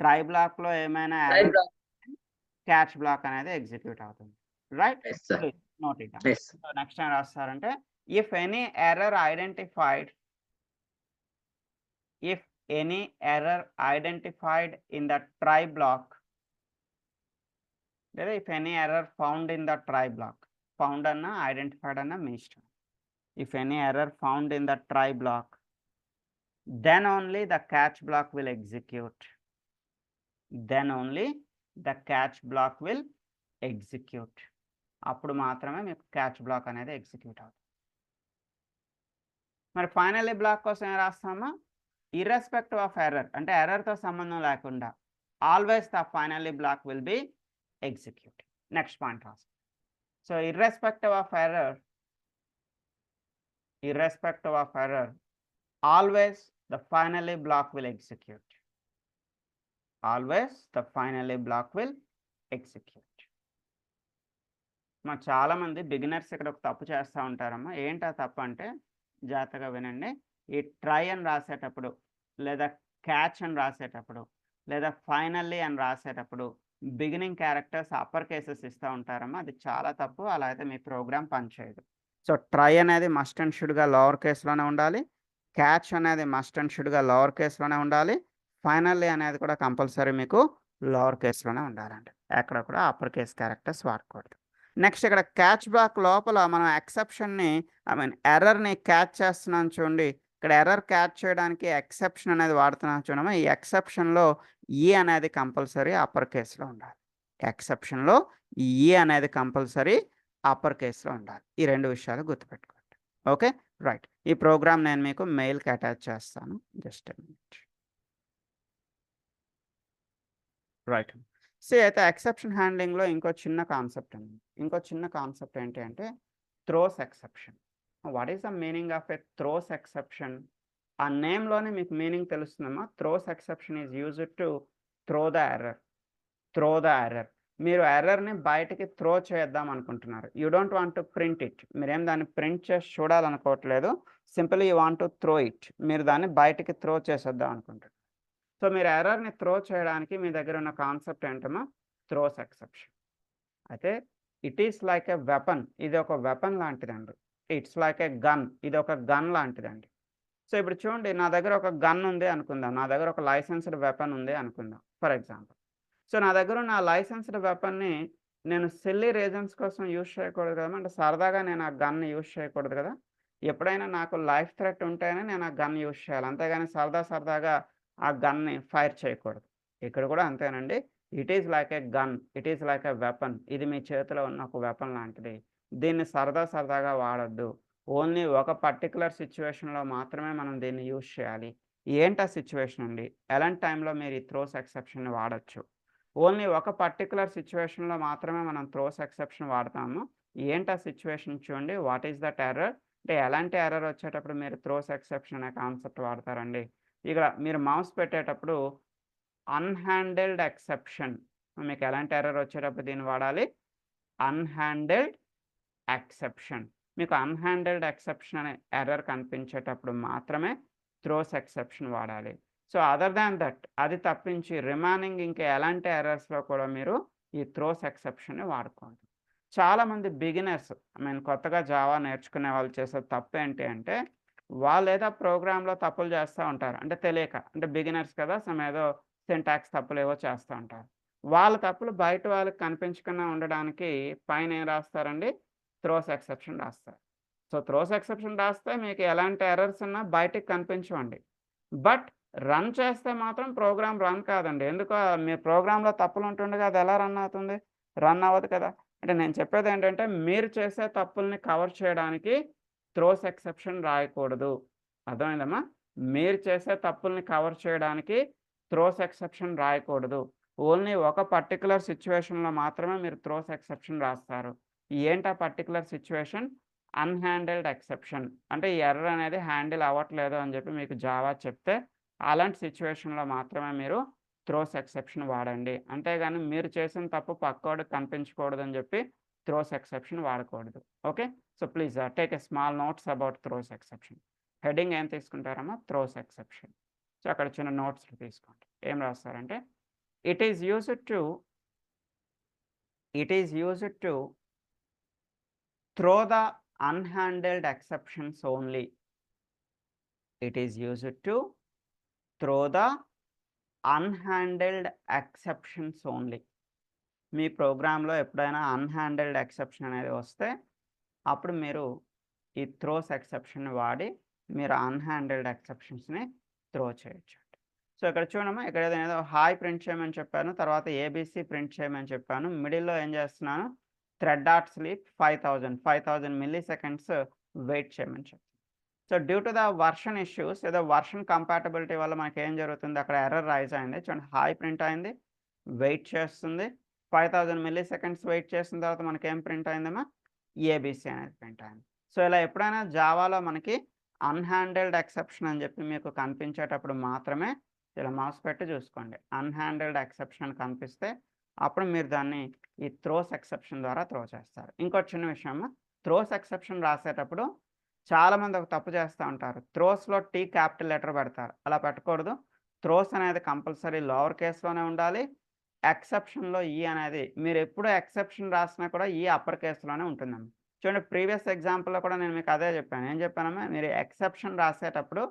ట్రై బ్లాక్‌లో ఏమైనా ఎర్రర్ క్యాచ్ బ్లాక్ అనేది ఎగ్జిక్యూట్ అవుతుంది. Right? Note it down. So next ఏం రాస్తారంటే, if any error identified in the try block, లేదా if any error found in the try block. Found అన్నా ఐడెంటిఫైడ్ అన్నా మీ ఇష్టం. If any error found in the try block, then only the catch block will execute. అప్పుడు మాత్రమే మీకు catch block అనేది execute అవుతుంది. మరి ఫైనల్లీ బ్లాక్ కోసం ఏం రాస్తామా, ఇర్రెస్పెక్టివ్ ఆఫ్ ఎర్రర్ అంటే ఎర్రర్తో సంబంధం లేకుండా always the finally block will be execute. Next point రాస్తాం. So irrespective of error, always the finally block will execute. Always the finally block will execute. చాలా మంది బిగినర్స్ ఇక్కడ ఒక తప్పు చేస్తూ ఉంటారమ్మా. ఏంటి ఆ తప్పు అంటే జాగ్రత్తగా వినండి. ఈ ట్రై అని రాసేటప్పుడు లేదా క్యాచ్ అని రాసేటప్పుడు లేదా ఫైనల్లీ అని రాసేటప్పుడు బిగినింగ్ క్యారెక్టర్స్ అప్పర్ కేసెస్ ఇస్తూ ఉంటారమ్మా. అది చాలా తప్పు. అలా అయితే మీ ప్రోగ్రామ్ పనిచేయదు. సో ట్రై అనేది మస్ట్ అండ్ షుడ్గా లోవర్ కేసులోనే ఉండాలి. క్యాచ్ అనేది మస్ట్ అండ్ షుడ్గా లోవర్ కేసులోనే ఉండాలి. ఫైనల్లీ అనేది కూడా కంపల్సరీ మీకు లోవర్ కేసులోనే ఉండాలండి. ఎక్కడ కూడా అప్పర్ కేస్ క్యారెక్టర్స్ వాడకూడదు. నెక్స్ట్ ఇక్కడ క్యాచ్ బ్లాక్ లోపల మనం ఎక్సెప్షన్ని ఎర్రర్ని క్యాచ్ చేస్తున్నాం చూడండి. ఇక్కడ ఎర్రర్ క్యాచ్ చేయడానికి ఎక్సెప్షన్ అనేది వాడుతున్నాం చూడమా. ఈ ఎక్సెప్షన్లో ఈ అనేది కంపల్సరీ అప్పర్ కేసులో ఉండాలి. ఎక్సెప్షన్లో ఈ అనేది కంపల్సరీ అప్పర్ కేసులో ఉండాలి. ఈ రెండు విషయాలు గుర్తుపెట్టుకోండి. Okay right. ఈ ప్రోగ్రామ్ నేను మీకు మెయిల్కి అటాచ్ చేస్తాను. Just minute. రైట్. అయితే ఎక్సెప్షన్ హ్యాండ్లింగ్లో ఇంకో చిన్న కాన్సెప్ట్ ఉంది. ఇంకో చిన్న కాన్సెప్ట్ ఏంటి అంటే throws exception. What is the meaning of a throws exception? ఆ నేమ్లోనే మీకు మీనింగ్ తెలుస్తుందమ్మా. Throws exception is used to throw the error. మీరు ఎర్రర్ని బయటికి త్రో చేద్దాం అనుకుంటున్నారు. You don't want to print it. మీరేం దాన్ని ప్రింట్ చేసి చూడాలనుకోవట్లేదు. Simply you want to throw it. మీరు దాన్ని బయటికి త్రో చేసేద్దాం అనుకుంటున్నారు. సో మీరు ఎర్రర్ని త్రో చేయడానికి మీ దగ్గర ఉన్న కాన్సెప్ట్ ఏంటమ్మా, థ్రోస్ ఎక్సెప్షన్. అయితే it is like a weapon. ఇది ఒక వెపన్ లాంటిదండి. It's like a gun. ఇది ఒక గన్ లాంటిదండి. సో ఇప్పుడు చూడండి, నా దగ్గర ఒక గన్ ఉంది అనుకుందాం. నా దగ్గర ఒక లైసెన్స్డ్ వెపన్ ఉంది అనుకుందాం ఫర్ ఎగ్జాంపుల్. సో నా దగ్గర ఉన్న లైసెన్స్డ్ వెపన్ని నేను సిల్లీ రీజన్స్ కోసం యూజ్ చేయకూడదు కదా. అంటే సరదాగా నేను ఆ గన్ని యూజ్ చేయకూడదు కదా. ఎప్పుడైనా నాకు లైఫ్ థ్రెట్ ఉంటేనే నేను ఆ గన్ యూజ్ చేయాలి. అంతేగాని సరదాగా ఆ గన్ని ఫైర్ చేయకూడదు. ఇక్కడ కూడా అంతేనండి. It is like a gun, it is like a weapon. ఇది మీ చేతిలో ఉన్న ఒక వెపన్ లాంటిది. దీన్ని సరదాగా వాడద్దు. ఓన్లీ ఒక పర్టికులర్ సిచ్యువేషన్లో మాత్రమే మనం దీన్ని యూజ్ చేయాలి. ఏంటా సిచ్యువేషన్ అండి? ఎలాంటి టైంలో మీరు ఈ థ్రోస్ ఎక్సెప్షన్ని వాడచ్చు? ఓన్లీ ఒక పర్టికులర్ సిచ్యువేషన్లో మాత్రమే మనం థ్రోస్ ఎక్సెప్షన్ వాడతాము. ఏంటా సిచ్యువేషన్ చూడండి. What is that error? అంటే ఎలాంటి ఎర్రర్ వచ్చేటప్పుడు మీరు థ్రోస్ ఎక్సెప్షన్ అనే కాన్సెప్ట్ వాడతారండి? ఇక్కడ మీరు మౌస్ పెట్టేటప్పుడు అన్హ్యాండిల్డ్ ఎక్సెప్షన్. మీకు ఎలాంటి ఎర్రర్ వచ్చేటప్పుడు దీన్ని వాడాలి? అన్హ్యాండిల్డ్ ఎక్సెప్షన్. మీకు అన్హ్యాండిల్డ్ ఎక్సెప్షన్ అనే ఎర్రర్ కనిపించేటప్పుడు మాత్రమే థ్రోస్ ఎక్సెప్షన్ వాడాలి. సో అదర్ దాన్ దట్, అది తప్పించి రిమైనింగ్ ఇంకా ఎలాంటి ఎర్రర్స్లో కూడా మీరు ఈ థ్రోస్ ఎక్సెప్షన్ని వాడుకోండి. చాలామంది బిగినర్స్ కొత్తగా జావా నేర్చుకునే వాళ్ళు చేసే తప్పు ఏంటి అంటే, వాళ్ళు ఏదో ప్రోగ్రాంలో తప్పులు చేస్తూ ఉంటారు. అంటే తెలియక, అంటే బిగినర్స్ కదా, ఏదో సింటాక్స్ తప్పులు ఏవో చేస్తూ ఉంటారు. వాళ్ళ తప్పులు బయట వాళ్ళకి కనిపించకుండా ఉండడానికి పైన ఏం రాస్తారండి? థ్రోస్ ఎక్సెప్షన్ రాస్తారు. సో థ్రోస్ ఎక్సెప్షన్ రాస్తే మీకు ఎలాంటి ఎర్రర్స్ ఉన్నా బయటికి కనిపించవండి. బట్ రన్ చేస్తే మాత్రం ప్రోగ్రామ్ రన్ కాదండి. ఎందుకో మీ ప్రోగ్రాంలో తప్పులు ఉంటుండగా అది ఎలా రన్ అవుతుంది? రన్ అవ్వదు కదా. అంటే నేను చెప్పేది ఏంటంటే, మీరు చేసే తప్పుల్ని కవర్ చేయడానికి థ్రోస్ ఎక్సెప్షన్ రాయకూడదు. అర్థమైందమ్మా? మీరు చేసే తప్పుల్ని కవర్ చేయడానికి థ్రోస్ ఎక్సెప్షన్ రాయకూడదు. ఓన్లీ ఒక పర్టికులర్ సిచ్యువేషన్లో మాత్రమే మీరు థ్రోస్ ఎక్సెప్షన్ రాస్తారు. ఏంటా పర్టికులర్ సిచ్యువేషన్? అన్హ్యాండిల్డ్ ఎక్సెప్షన్. అంటే ఈ ఎర్రర్ అనేది హ్యాండిల్ అవ్వట్లేదు అని చెప్పి మీకు జావా చెప్తే, అలాంటి సిచ్యువేషన్లో మాత్రమే మీరు థ్రోస్ ఎక్సెప్షన్ వాడండి. అంతేగాని మీరు చేసిన తప్పు పక్కోడికి కనిపించకూడదని చెప్పి థ్రోస్ ఎక్సెప్షన్ వాడకూడదు. Okay. So please take a small notes about throws exception. Heading ఏం తీసుకుంటారమ్మా? Throws exception. సో అక్కడ చిన్న నోట్స్ తీసుకోండి. ఏం రాస్తారంటే, it is used to throw the unhandled exceptions only. It is used to throw the unhandled exceptions only. మీ ప్రోగ్రాంలో ఎప్పుడైనా అన్హ్యాండిల్డ్ exception అనేది వస్తే అప్పుడు మీరు ఈ థ్రోస్ ఎక్సెప్షన్ వాడి మీరు అన్హ్యాండిల్డ్ ఎక్సెప్షన్స్ని త్రో చేయొచ్చు. సో ఇక్కడ చూడమ్మా, ఇక్కడ ఏదో హాయ్ ప్రింట్ చేయమని చెప్పాను, తర్వాత ఏబీసీ ప్రింట్ చేయమని చెప్పాను. మిడిల్లో ఏం చేస్తున్నాను? Thread dot sleep 5000 milliseconds wait చేయమని చెప్తాను. So due to the version issues లేదా వర్షన్ కంపాటబిలిటీ వల్ల మనకేం జరుగుతుంది, అక్కడ ఎర్రర్ రైజ్ అయింది. చూడండి హాయ్ ప్రింట్ అయింది, వెయిట్ చేస్తుంది. 5000 మిల్లీ సెకండ్స్ వెయిట్ చేసిన తర్వాత మనకేం ప్రింట్ అయిందమ్మా, ఏబీసీ అనేది ప్రింట్ అయింది. సో ఇలా ఎప్పుడైనా జావాలో మనకి అన్‌హ్యాండిల్డ్ ఎక్సెప్షన్ అని చెప్పి మీకు కనిపించేటప్పుడు మాత్రమే ఇలా మౌస్ పెట్టి చూసుకోండి. అన్‌హ్యాండిల్డ్ ఎక్సెప్షన్ అని కనిపిస్తే అప్పుడు మీరు దాన్ని ఈ త్రోస్ ఎక్సెప్షన్ ద్వారా త్రో చేస్తారు. ఇంకో చిన్న విషయం, త్రోస్ ఎక్సెప్షన్ రాసేటప్పుడు చాలామంది ఒక తప్పు చేస్తూ ఉంటారు. త్రోస్‌లో టీ క్యాపిటల్ లెటర్ పెడతారు. అలా పెట్టకూడదు. త్రోస్ అనేది కంపల్సరీ లోవర్ కేస్‌లోనే ఉండాలి. ఎక్సెప్షన్‌లో ఈ అనేది మీరు ఎప్పుడు ఎక్సెప్షన్ రాసినా కూడా ఈ అప్పర్ కేస్‌లోనే ఉంటుందమ్మా. చూడండి ప్రీవియస్ ఎగ్జాంపుల్‌లో కూడా నేను మీకు అదే చెప్పాను. ఏం చెప్పానమ్మా, మీరు ఎక్సెప్షన్ రాసేటప్పుడు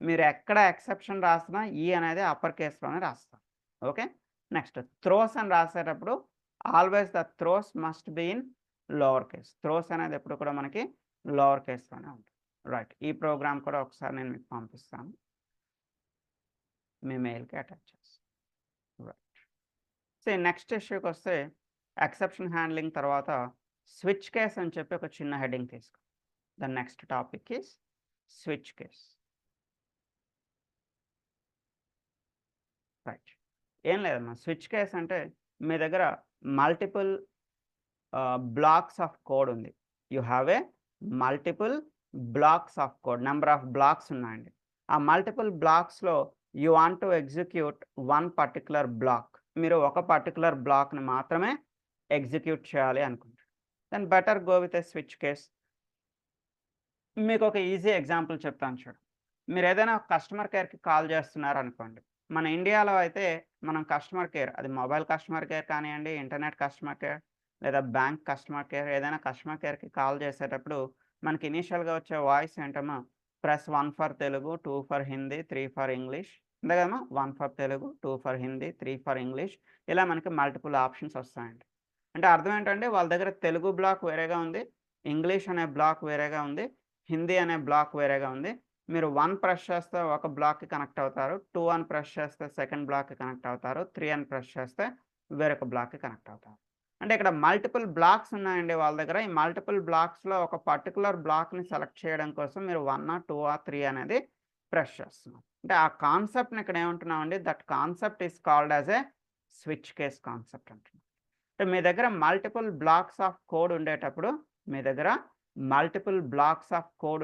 మీరు ఎక్కడ ఎక్సెప్షన్ రాసినా ఈ అనేది అప్పర్ కేస్‌లోనే రాస్తారు. ఓకే. నెక్స్ట్ త్రోస్ అని రాసేటప్పుడు always the throws must be in lower case. Throws అనేది ఎప్పుడు కూడా మనకి లోవర్ కేస్‌లోనే ఉంటుంది. రైట్. ఈ ప్రోగ్రామ్ కూడా ఒకసారి నేను మీకు పంపిస్తాను. మీ మెయిల్‌కి అటాచ్ చేస్తాను. రైట్. సో నెక్స్ట్ ఇష్యూకి వస్తే ఎక్సెప్షన్ హ్యాండ్లింగ్ తర్వాత స్విచ్ కేస్ అని చెప్పి ఒక చిన్న హెడ్డింగ్ తీసుకో. The next topic is switch case. Right. ఏం లేదమ్మా, స్విచ్ కేస్ అంటే మీ దగ్గర మల్టిపుల్ బ్లాక్స్ ఆఫ్ కోడ్ ఉంది. You have a multiple blocks of code, number of blocks ఉన్నాయండి. ఆ మల్టిపుల్ బ్లాక్స్లో you want to execute one particular block. మీరు ఒక పర్టికులర్ బ్లాక్ని మాత్రమే ఎగ్జిక్యూట్ చేయాలి అనుకుంటారు. Then better go with a switch case. మీకు ఒక ఈజీ ఎగ్జాంపుల్ చెప్తాను చూడు. మీరు ఏదైనా కస్టమర్ కేర్కి కాల్ చేస్తున్నారు అనుకోండి. మన ఇండియాలో అయితే మనం కస్టమర్ కేర్, అది మొబైల్ కస్టమర్ కేర్ కానివ్వండి, ఇంటర్నెట్ కస్టమర్ కేర్ లేదా బ్యాంక్ కస్టమర్ కేర్, ఏదైనా కస్టమర్ కేర్కి కాల్ చేసేటప్పుడు మనకి ఇనీషియల్గా వచ్చే వాయిస్ ఏంటమ్మా, press 1 for Telugu, 2 for Hindi, 3 for English. అంతే కదమ్మా, 1 for Telugu, 2 for Hindi, 3 for English. ఇలా మనకి మల్టిపుల్ ఆప్షన్స్ వస్తాయండి. అంటే అర్థం ఏంటంటే వాళ్ళ దగ్గర తెలుగు బ్లాక్ వేరేగా ఉంది, ఇంగ్లీష్ అనే బ్లాక్ వేరేగా ఉంది, హిందీ అనే బ్లాక్ వేరేగా ఉంది. మీరు 1 ప్రెస్ చేస్తే ఒక బ్లాక్‌కి కనెక్ట్ అవుతారు, 2 అని ప్రెస్ చేస్తే సెకండ్ బ్లాక్‌కి కనెక్ట్ అవుతారు, 3 అని ప్రెస్ చేస్తే వేరొక బ్లాక్‌కి కనెక్ట్ అవుతారు. అంటే ఇక్కడ మల్టిపుల్ బ్లాక్స్ ఉన్నాయండి వాళ్ళ దగ్గర. ఈ మల్టిపుల్ బ్లాక్స్‌లో ఒక పర్టిక్యులర్ బ్లాక్‌ని సెలెక్ట్ చేయడం కోసం మీరు 1 2 3 అనేది ప్రెస్ చేస్తున్నాం. అంటే ఆ కాన్సెప్ట్‌ని ఇక్కడ ఏమంటున్నామండి, that concept is called as a switch case concept అంటున్నాం. అంటే మీ దగ్గర మల్టిపుల్ బ్లాక్స్ ఆఫ్ కోడ్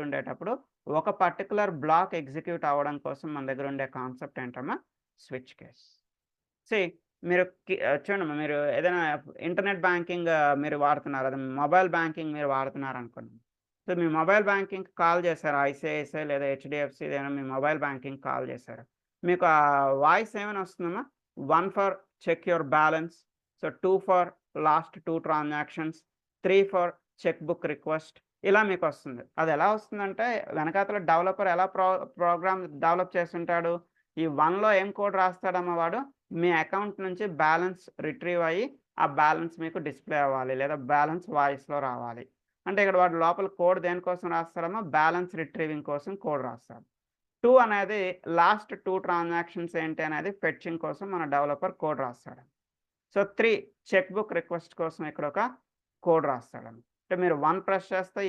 ఉండేటప్పుడు ఒక పర్టికులర్ బ్లాక్ ఎగ్జిక్యూట్ అవ్వడం కోసం మన దగ్గర ఉండే కాన్సెప్ట్ ఏంటమ్మా, స్విచ్ కేస్. మీరు చూడండి, మీరు ఏదైనా ఇంటర్నెట్ బ్యాంకింగ్ మీరు వాడుతున్నారు, అది మొబైల్ బ్యాంకింగ్ మీరు వాడుతున్నారు అనుకోండి. సో మీ మొబైల్ బ్యాంకింగ్కి కాల్ చేశారు, ఐసిఐసిఐ లేదా హెచ్డిఎఫ్సి ఏదైనా మీ మొబైల్ బ్యాంకింగ్ కాల్ చేశారు. మీకు ఆ వాయిస్ ఏమైనా వస్తుందమ్మా, 1 for check your balance, so 2 for last 2 transactions, 3 for cheque book request, ఇలా మీకు వస్తుంది. అది ఎలా వస్తుందంటే వెనకాతల డెవలపర్ ఎలా ప్రోగ్రామ్ డెవలప్ చేస్తుంటాడు, ఈ 1లో ఏం కోడ్ రాస్తాడమ్మా వాడు, మీ అకౌంట్ నుంచి బ్యాలెన్స్ రిట్రీవ్ అయ్యి ఆ బ్యాలెన్స్ మీకు డిస్ప్లే అవ్వాలి లేదా బ్యాలెన్స్ వాయిస్లో రావాలి. అంటే ఇక్కడ వాడు లోపల కోడ్ దేనికోసం రాస్తాడమ్మా, బ్యాలెన్స్ రిట్రీవింగ్ కోసం కోడ్ రాస్తాడు. 2 అనేది లాస్ట్ 2 ట్రాన్సాక్షన్స్ ఏంటి అనేది ఫెచ్చింగ్ కోసం మన డెవలపర్ కోడ్ రాస్తాడు. సో 3 చెక్ బుక్ రిక్వెస్ట్ కోసం ఇక్కడ ఒక కోడ్ రాస్తాడని. అంటే మీరు 1 ప్రెస్ చేస్తే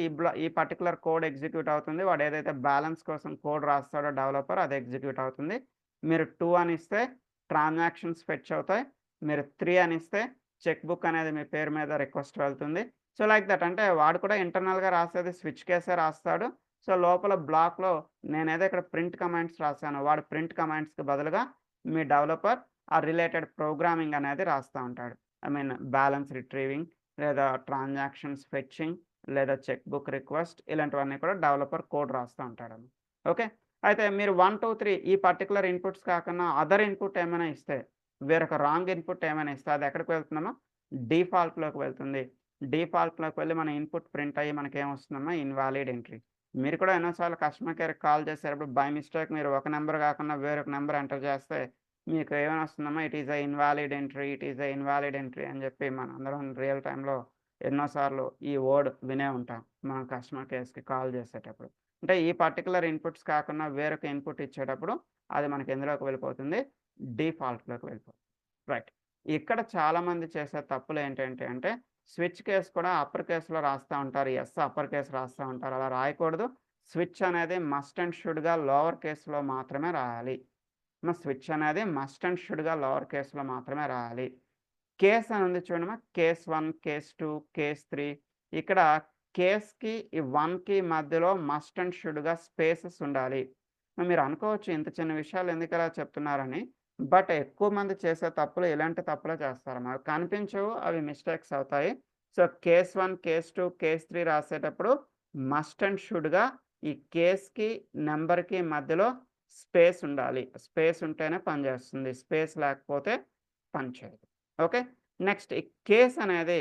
ఈ పర్టికులర్ కోడ్ ఎగ్జిక్యూట్ అవుతుంది. వాడు ఏదైతే బ్యాలెన్స్ కోసం కోడ్ రాస్తాడో డెవలపర్ అది ఎగ్జిక్యూట్ అవుతుంది. మీరు 2 అని ఇస్తే ట్రాన్సాక్షన్స్ ఫెచ్ అవుతాయి. మీరు 3 అని ఇస్తే చెక్ బుక్ అనేది మీ పేరు మీద రిక్వెస్ట్ వెళ్తుంది. So like that. అంటే వాడు కూడా ఇంటర్నల్‌గా రాసేది స్విచ్ కేసే రాస్తాడు. సో లోపల బ్లాక్‌లో నేనేదో ఇక్కడ ప్రింట్ కమాండ్స్ రాసానో వాడు ప్రింట్ కమాండ్స్‌కి బదులుగా మీ డెవలపర్ ఆ రిలేటెడ్ ప్రోగ్రామింగ్ అనేది రాస్తా ఉంటాడు. ఐ మీన్ బ్యాలెన్స్ రిట్రీవింగ్ లేదా ట్రాన్సాక్షన్స్ ఫెచ్చింగ్ లేదా చెక్ బుక్ రిక్వెస్ట్ ఇలాంటివన్నీ కూడా డెవలపర్ కోడ్ రాస్తా ఉంటాడని. ఓకే. అయితే మీరు 1 2 3 ఈ పర్టిక్యులర్ ఇన్పుట్స్ కాకుండా అదర్ ఇన్పుట్ ఏమైనా ఇస్తే, వేరొక రాంగ్ ఇన్పుట్ ఏమైనా ఇస్తే అది ఎక్కడికి వెళ్తుందమ్మా, డిఫాల్ట్‌లోకి వెళ్తుంది. డిఫాల్ట్‌లోకి వెళ్ళి మన ఇన్పుట్ ప్రింట్ అయ్యి మనకేమొస్తుందమ్మా, ఇన్వాలిడ్ ఎంట్రీ. మీరు కూడా ఎన్నోసార్లు కస్టమర్ కేర్‌కి కాల్ చేసేటప్పుడు బై మిస్టేక్ మీరు ఒక నంబర్ కాకుండా వేరొక నంబర్ ఎంటర్ చేస్తే మీకు ఏమని వస్తుందమ్మా, it is a invalid entry, it is a invalid entry అని చెప్పి మనందరం రియల్ టైమ్‌లో ఎన్నోసార్లు ఈ వర్డ్ వినే ఉంటాం మనం కస్టమర్ కేర్స్‌కి కాల్ చేసేటప్పుడు. అంటే ఈ పర్టిక్యులర్ ఇన్పుట్స్ కాకుండా వేరొక ఇన్పుట్ ఇచ్చేటప్పుడు అది మనకి ఎందులోకి వెళ్ళిపోతుంది, డిఫాల్ట్‌లోకి వెళ్ళిపోతుంది. రైట్. ఇక్కడ చాలామంది చేసే తప్పులు ఏంటంటే అంటే స్విచ్ కేస్ కూడా అప్పర్ కేస్‌లో రాస్తా ఉంటారు. అప్పర్ కేస్ రాస్తా ఉంటారు. అలా రాయకూడదు. స్విచ్ అనేది మస్ట్ అండ్ షుడ్గా లోవర్ కేసులో మాత్రమే రాయాలి. స్విచ్ అనేది మస్ట్ అండ్ షుడ్గా లోవర్ కేసులో మాత్రమే రాయాలి. కేస్ అని ఉంది చూడమ్మా, కేస్ 1, కేస్ 2, కేస్ 3. ఇక్కడ కేస్కి ఈ 1కి మధ్యలో మస్ట్ అండ్ షుడ్గా స్పేసెస్ ఉండాలి. మీరు అనుకోవచ్చు ఇంత చిన్న విషయాలు ఎందుకు ఇలా చెప్తున్నారని. బట్ ఎక్కువ మంది చేసే తప్పులు ఇలాంటి తప్పులే చేస్తారు. మనకు కనిపించవు, అవి మిస్టేక్స్ అవుతాయి. సో కేస్ 1, కేస్ 2, కేస్ 3 రాసేటప్పుడు మస్ట్ అండ్ షుడ్గా ఈ కేస్కి నెంబర్కి మధ్యలో స్పేస్ ఉండాలి. స్పేస్ ఉంటేనే పనిచేస్తుంది, స్పేస్ లేకపోతే పనిచేయదు. ఓకే, నెక్స్ట్ ఈ కేస్ అనేది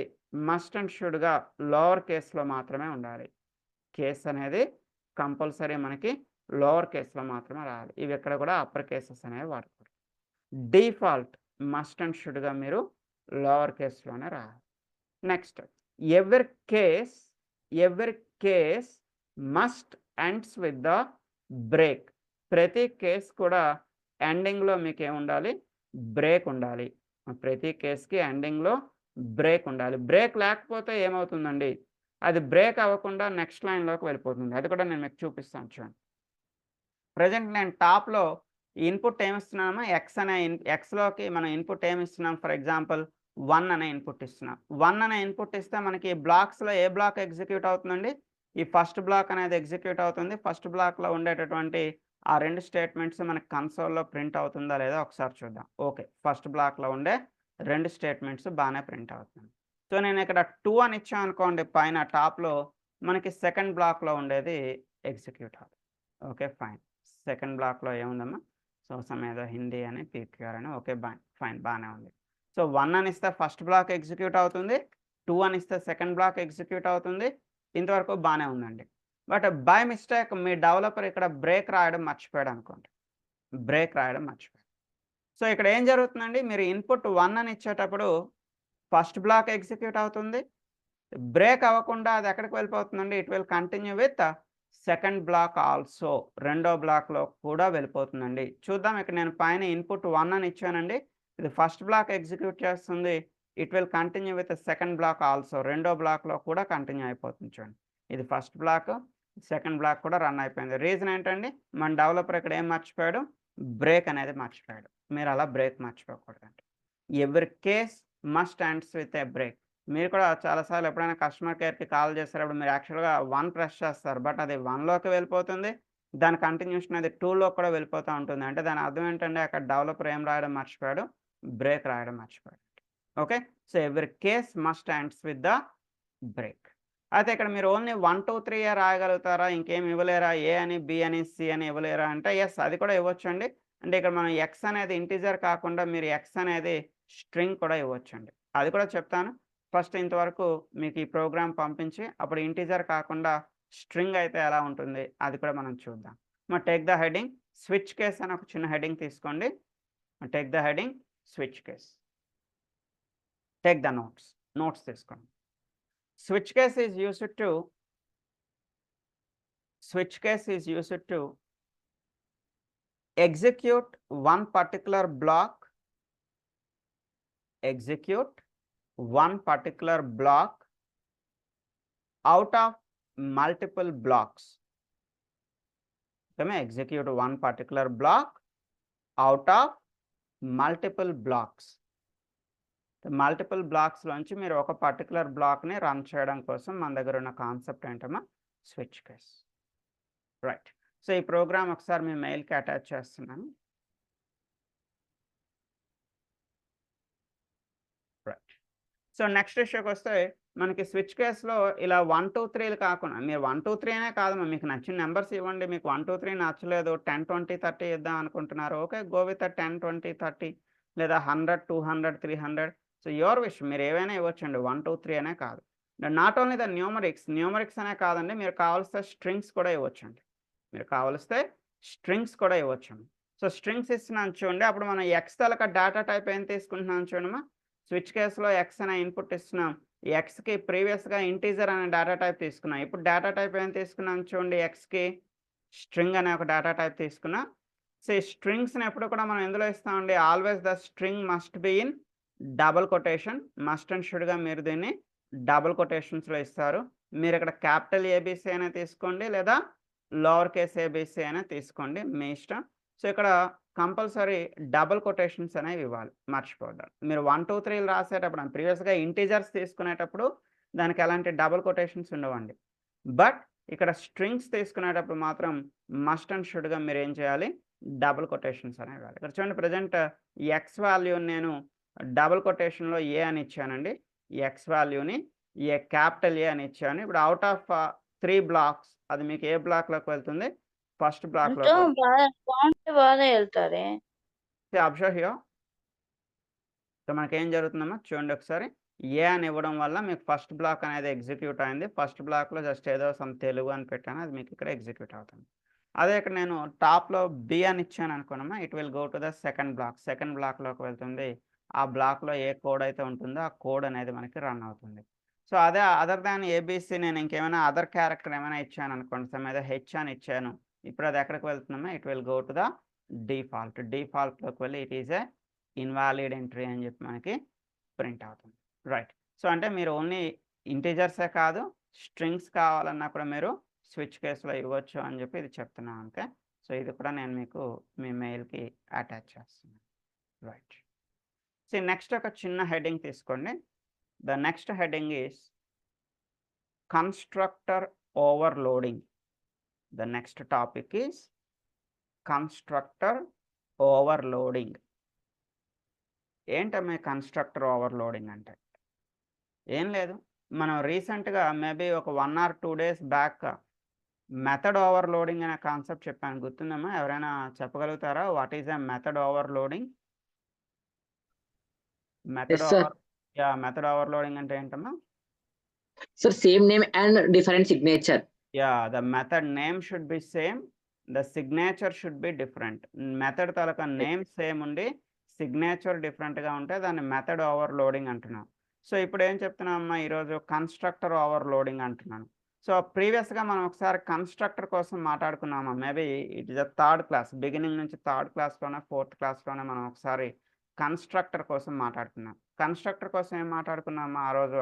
మస్ట్ అండ్ షుడ్గా లోవర్ కేసులో మాత్రమే ఉండాలి. కేస్ అనేది కంపల్సరీ మనకి లోవర్ కేసులో మాత్రమే రాయాలి. ఇవి ఎక్కడ కూడా అప్పర్ కేసెస్ అనేవి వాడకూడదు. డిఫాల్ట్ మస్ట్ అండ్ షుడ్గా మీరు లోవర్ కేసులోనే రాయాలి. నెక్స్ట్ ఎవరి case must ends with the break. ప్రతి కేస్ కూడా ఎండింగ్లో మీకు ఏముండాలి, బ్రేక్ ఉండాలి. ప్రతి కేస్కి ఎండింగ్లో బ్రేక్ ఉండాలి. బ్రేక్ లేకపోతే ఏమవుతుందండి, అది బ్రేక్ అవ్వకుండా నెక్స్ట్ లైన్లోకి వెళ్ళిపోతుంది. అది కూడా నేను మీకు చూపిస్తాను చూడండి. ప్రజెంట్ నేను టాప్లో ఇన్పుట్ ఏమిస్తున్నామో ఎక్స్లోకి మనం ఇన్పుట్ ఏమిస్తున్నాం, ఫర్ ఎగ్జాంపుల్ 1 అనే ఇన్పుట్ ఇస్తున్నాం. 1 అనే ఇన్పుట్ ఇస్తే మనకి బ్లాక్స్లో ఏ బ్లాక్ ఎగ్జిక్యూట్ అవుతుందండి, ఈ ఫస్ట్ బ్లాక్ అనేది ఎగ్జిక్యూట్ అవుతుంది. ఫస్ట్ బ్లాక్లో ఉండేటటువంటి ఆ 2 స్టేట్మెంట్స్ మనకి కన్సోల్లో ప్రింట్ అవుతుందా లేదా ఒకసారి చూద్దాం. ఓకే, ఫస్ట్ బ్లాక్లో ఉండే 2 స్టేట్మెంట్స్ బాగానే ప్రింట్ అవుతుంది. సో నేను ఇక్కడ 2 అని ఇచ్చాను అనుకోండి, పైన టాప్లో మనకి సెకండ్ బ్లాక్లో ఉండేది ఎగ్జిక్యూట్ అవుతుంది. Okay fine. సెకండ్ బ్లాక్లో ఏముందమ్మా, సో ఏదో హిందీ అని పీక్యూఆర్ అని. ఓకే ఫైన్, బాగానే ఉంది. సో 1 అని ఇస్తే ఫస్ట్ బ్లాక్ ఎగ్జిక్యూట్ అవుతుంది, 2 అని ఇస్తే సెకండ్ బ్లాక్ ఎగ్జిక్యూట్ అవుతుంది. ఇంతవరకు బాగానే ఉందండి. But by mistake me developer ఇక్కడ బ్రేక్ రాయడం మర్చిపోయాడు అనుకోండి. బ్రేక్ రాయడం మర్చిపోయాడు. సో ఇక్కడ ఏం జరుగుతుందండి, మీరు ఇన్పుట్ 1 అని ఇచ్చేటప్పుడు ఫస్ట్ బ్లాక్ ఎగ్జిక్యూట్ అవుతుంది. బ్రేక్ అవ్వకుండా అది ఎక్కడికి వెళ్ళిపోతుందండి, it will continue with second block also. రెండో బ్లాక్లో కూడా వెళ్ళిపోతుందండి. చూద్దాం, ఇక్కడ నేను పైన ఇన్పుట్ 1 అని ఇచ్చానండి. ఇది ఫస్ట్ బ్లాక్ ఎగ్జిక్యూట్ చేస్తుంది. It will continue with second block also. రెండో బ్లాక్లో కూడా కంటిన్యూ అయిపోతుంది చూడండి. ఇది ఫస్ట్ బ్లాక్, సెకండ్ బ్లాక్ కూడా రన్ అయిపోయింది. రీజన్ ఏంటండి, మన డెవలపర్ ఇక్కడ ఏం మర్చిపోయాడు, బ్రేక్ అనేది మర్చిపోయాడు. మీరు అలా బ్రేక్ మర్చిపోకూడదండి. ఎవరి case must ends with a break. మీరు కూడా చాలాసార్లు ఎప్పుడైనా కస్టమర్ కేర్కి కాల్ చేసేటప్పుడు మీరు యాక్చువల్గా 1 ప్రెస్ చేస్తారు, బట్ అది 1లోకి వెళ్ళిపోతుంది. దాని కంటిన్యూషన్ అది 2లో కూడా వెళ్ళిపోతూ ఉంటుంది. అంటే దాని అర్థం ఏంటంటే అక్కడ డెవలపర్ ఏం రాయడం మర్చిపోయాడు, బ్రేక్ రాయడం మర్చిపోయాడు. ఓకే, సో ఎవరి case must ends with the break. అయితే ఇక్కడ మీరు ఓన్లీ 1, 2, 3 రాయగలుగుతారా, ఇంకేం ఇవ్వలేరా, ఏ అని, బి అని, సి అని ఇవ్వలేరా అంటే ఎస్, అది కూడా ఇవ్వచ్చండి. అంటే ఇక్కడ మనం ఎక్స్ అనేది ఇంటీజర్ కాకుండా మీరు ఎక్స్ అనేది స్ట్రింగ్ కూడా ఇవ్వచ్చండి. అది కూడా చెప్తాను. ఫస్ట్ ఇంతవరకు మీకు ఈ ప్రోగ్రామ్ పంపించి అప్పుడు ఇంటీజర్ కాకుండా స్ట్రింగ్ అయితే ఎలా ఉంటుంది అది కూడా మనం చూద్దాం. Take the heading switch case అని ఒక చిన్న హెడింగ్ తీసుకోండి. Take the heading switch case. Take the notes తీసుకోండి. Switch case is used to execute one particular block out of multiple blocks. Execute one particular block out of multiple blocks. Multiple blocks లోంచి మీరు ఒక particular బ్లాక్ని run చేయడం కోసం మన దగ్గర ఉన్న concept ఏంటమ్మా, స్విచ్ కేస్. రైట్. సో ఈ ప్రోగ్రామ్ ఒకసారి మీ మెయిల్కి అటాచ్ చేస్తున్నాను. రైట్. సో నెక్స్ట్ ఇష్యూకి వస్తే మనకి స్విచ్ కేస్లో ఇలా 1, 2, 3 కాకుండా మీరు 1, 2, 3 అనే కాదమ్మా, మీకు నచ్చిన నెంబర్స్ ఇవ్వండి. మీకు 1, 2, 3 నచ్చలేదు, 10, 20, 30 ఇద్దాం అనుకుంటున్నారు. ఓకే, గో విత్ 10, 20, 30 లేదా 100, 200, 300. సో యువర్ విష్, మీరు ఏవైనా ఇవ్వచ్చండి. 1, 2, 3 అనే కాదు. నాట్ ఓన్లీ ద న్యూమరిక్స్ అనే కాదండి, మీరు కావాల్సిన స్ట్రింగ్స్ కూడా ఇవ్వచ్చండి. సో స్ట్రింగ్స్ ఇస్తున్నాను చూడండి. అప్పుడు మనం ఎక్స్ తలక డేటా టైప్ ఏం తీసుకుంటున్నాం చూడమ్మా. స్విచ్ కేసులో ఎక్స్ అనే ఇన్పుట్ ఇస్తున్నాం. ఎక్స్కి ప్రీవియస్గా ఇంటీజర్ అనే డేటా టైప్ తీసుకున్నాం. ఇప్పుడు డేటా టైప్ ఏం తీసుకున్నాం చూడండి, ఎక్స్కి స్ట్రింగ్ అనే ఒక డేటా టైప్ తీసుకున్నాం. సో ఈ స్ట్రింగ్స్ని ఎప్పుడు కూడా మనం ఎందులో ఇస్తామండి, always the string must be in double quotation. Must and షుడ్గా మీరు దీన్ని డబుల్ కొటేషన్స్లో ఇస్తారు. మీరు ఇక్కడ క్యాపిటల్ ఏబిసి అనే తీసుకోండి లేదా లోవర్ కేస్ ఏబీసీ అయినా తీసుకోండి మీ ఇష్టం. సో, ఇక్కడ కంపల్సరీ డబుల్ కొటేషన్స్ అనేవి ఇవ్వాలి. మర్చిపోవద్దు. మీరు 1, 2, 3 రాసేటప్పుడు ప్రీవియస్‌గా ఇంటిజర్స్ తీసుకునేటప్పుడు దానికి ఎలాంటి డబుల్ కొటేషన్స్ ఉండవండి. బట్ ఇక్కడ స్ట్రింగ్స్ తీసుకునేటప్పుడు మాత్రం మస్ట్ అండ్ షుడ్‌గా మీరేం చేయాలి? డబుల్ కొటేషన్స్ అనేవి ఇవ్వాలి. ఇక్కడ చూడండి ప్రెజెంట్ ఎక్స్ వాల్యూని నేను డబుల్ కొటేషన్‌లో ఏ అని ఇచ్చానండి. ఎక్స్ వాల్యూని క్యాపిటల్ ఏ అని ఇచ్చాను. ఇప్పుడు ఔట్ ఆఫ్ 3 బ్లాక్స్ అది మీకు ఏ బ్లాక్‌లోకి వెళ్తుంది? ఫస్ట్ బ్లాక్‌లోకి కొంచెం ఫాంట్ బాగా వెళ్తారే. Observe here. సో, మనకేం జరుగుతుందమ్మా చూడండి ఒకసారి. ఏ అని ఇవ్వడం వల్ల మీకు ఫస్ట్ బ్లాక్ అనేది ఎగ్జిక్యూట్ అయింది. ఫస్ట్ బ్లాక్‌లో జస్ట్ ఏదో సమ్ తెలుగు అని పెట్టాను. అది మీకు ఇక్కడ ఎగ్జిక్యూట్ అవుతుంది. అదే ఇక్కడ నేను టాప్‌లో బి అని ఇచ్చాననుకోనమ్మా, it will go to the second block. Second బ్లాక్‌లోకి వెళ్తుంది. ఆ బ్లాక్‌లో ఏ కోడ్ అయితే ఉంటుందో ఆ కోడ్ అనేది మనకి రన్ అవుతుంది. సో, అదే అదర్ దాన్ ఏబీసీ నేను ఇంకేమైనా అదర్ క్యారెక్టర్ ఏమైనా ఇచ్చాననుకోండి. సమ్ ఏదో హెచ్ అని ఇచ్చాను. ఇప్పుడు అది ఎక్కడికి వెళ్తుందమ్మా? It will go to the default. డిఫాల్ట్‌లోకి వెళ్ళి it is a invalid entry అని చెప్పి మనకి ప్రింట్ అవుతుంది. రైట్. సో, అంటే మీరు ఓన్లీ ఇంటిజర్సే కాదు, స్ట్రింగ్స్ కావాలన్నా కూడా మీరు స్విచ్ కేస్‌లో ఇవ్వచ్చు అని చెప్పి ఇది చెప్తున్నాను అంతే. సో, ఇది కూడా నేను మీకు మీ మెయిల్‌కి అటాచ్ చేస్తున్నాను. రైట్. సో, నెక్స్ట్ ఒక చిన్న హెడ్డింగ్ తీసుకోండి. The next heading is constructor overloading. The next topic is constructor overloading. ఏంటమ్మా ఈ కన్‌స్ట్రక్టర్ ఓవర్‌లోడింగ్ అంటే? ఏం లేదు. మనం రీసెంట్‌గా మేబీ ఒక 1 or 2 days back method overloading అనే కాన్సెప్ట్ చెప్పాను. గుర్తుందమ్మా? ఎవరైనా చెప్పగలుగుతారా? What is a method overloading? Method Yes, sir. Method overloading అంటే ఏంటమ్మా? Sir, same name and different signature. The method name should be same. The signature should be different. Method తాలూకా name same ఉండి signature డిఫరెంట్‌గా ఉంటే దాన్ని method overloading అంటున్నాం. So, ఇప్పుడు ఏం చెప్తున్నామమ్మా ఈరోజు కన్‌స్ట్రక్టర్ ఓవర్‌లోడింగ్ అంటున్నాను. సో, ప్రీవియస్‌గా మనం ఒకసారి కన్‌స్ట్రక్టర్ కోసం మాట్లాడుకున్నామా? Maybe it is third class. Beginning నుంచి థర్డ్ క్లాస్‌లోనే, ఫోర్త్ క్లాస్‌లోనే మనం ఒకసారి కన్‌స్ట్రక్టర్ కోసం మాట్లాడుకున్నాం. కన్‌స్ట్రక్టర్ కోసం ఏం మాట్లాడుకున్నామా? ఆ రోజు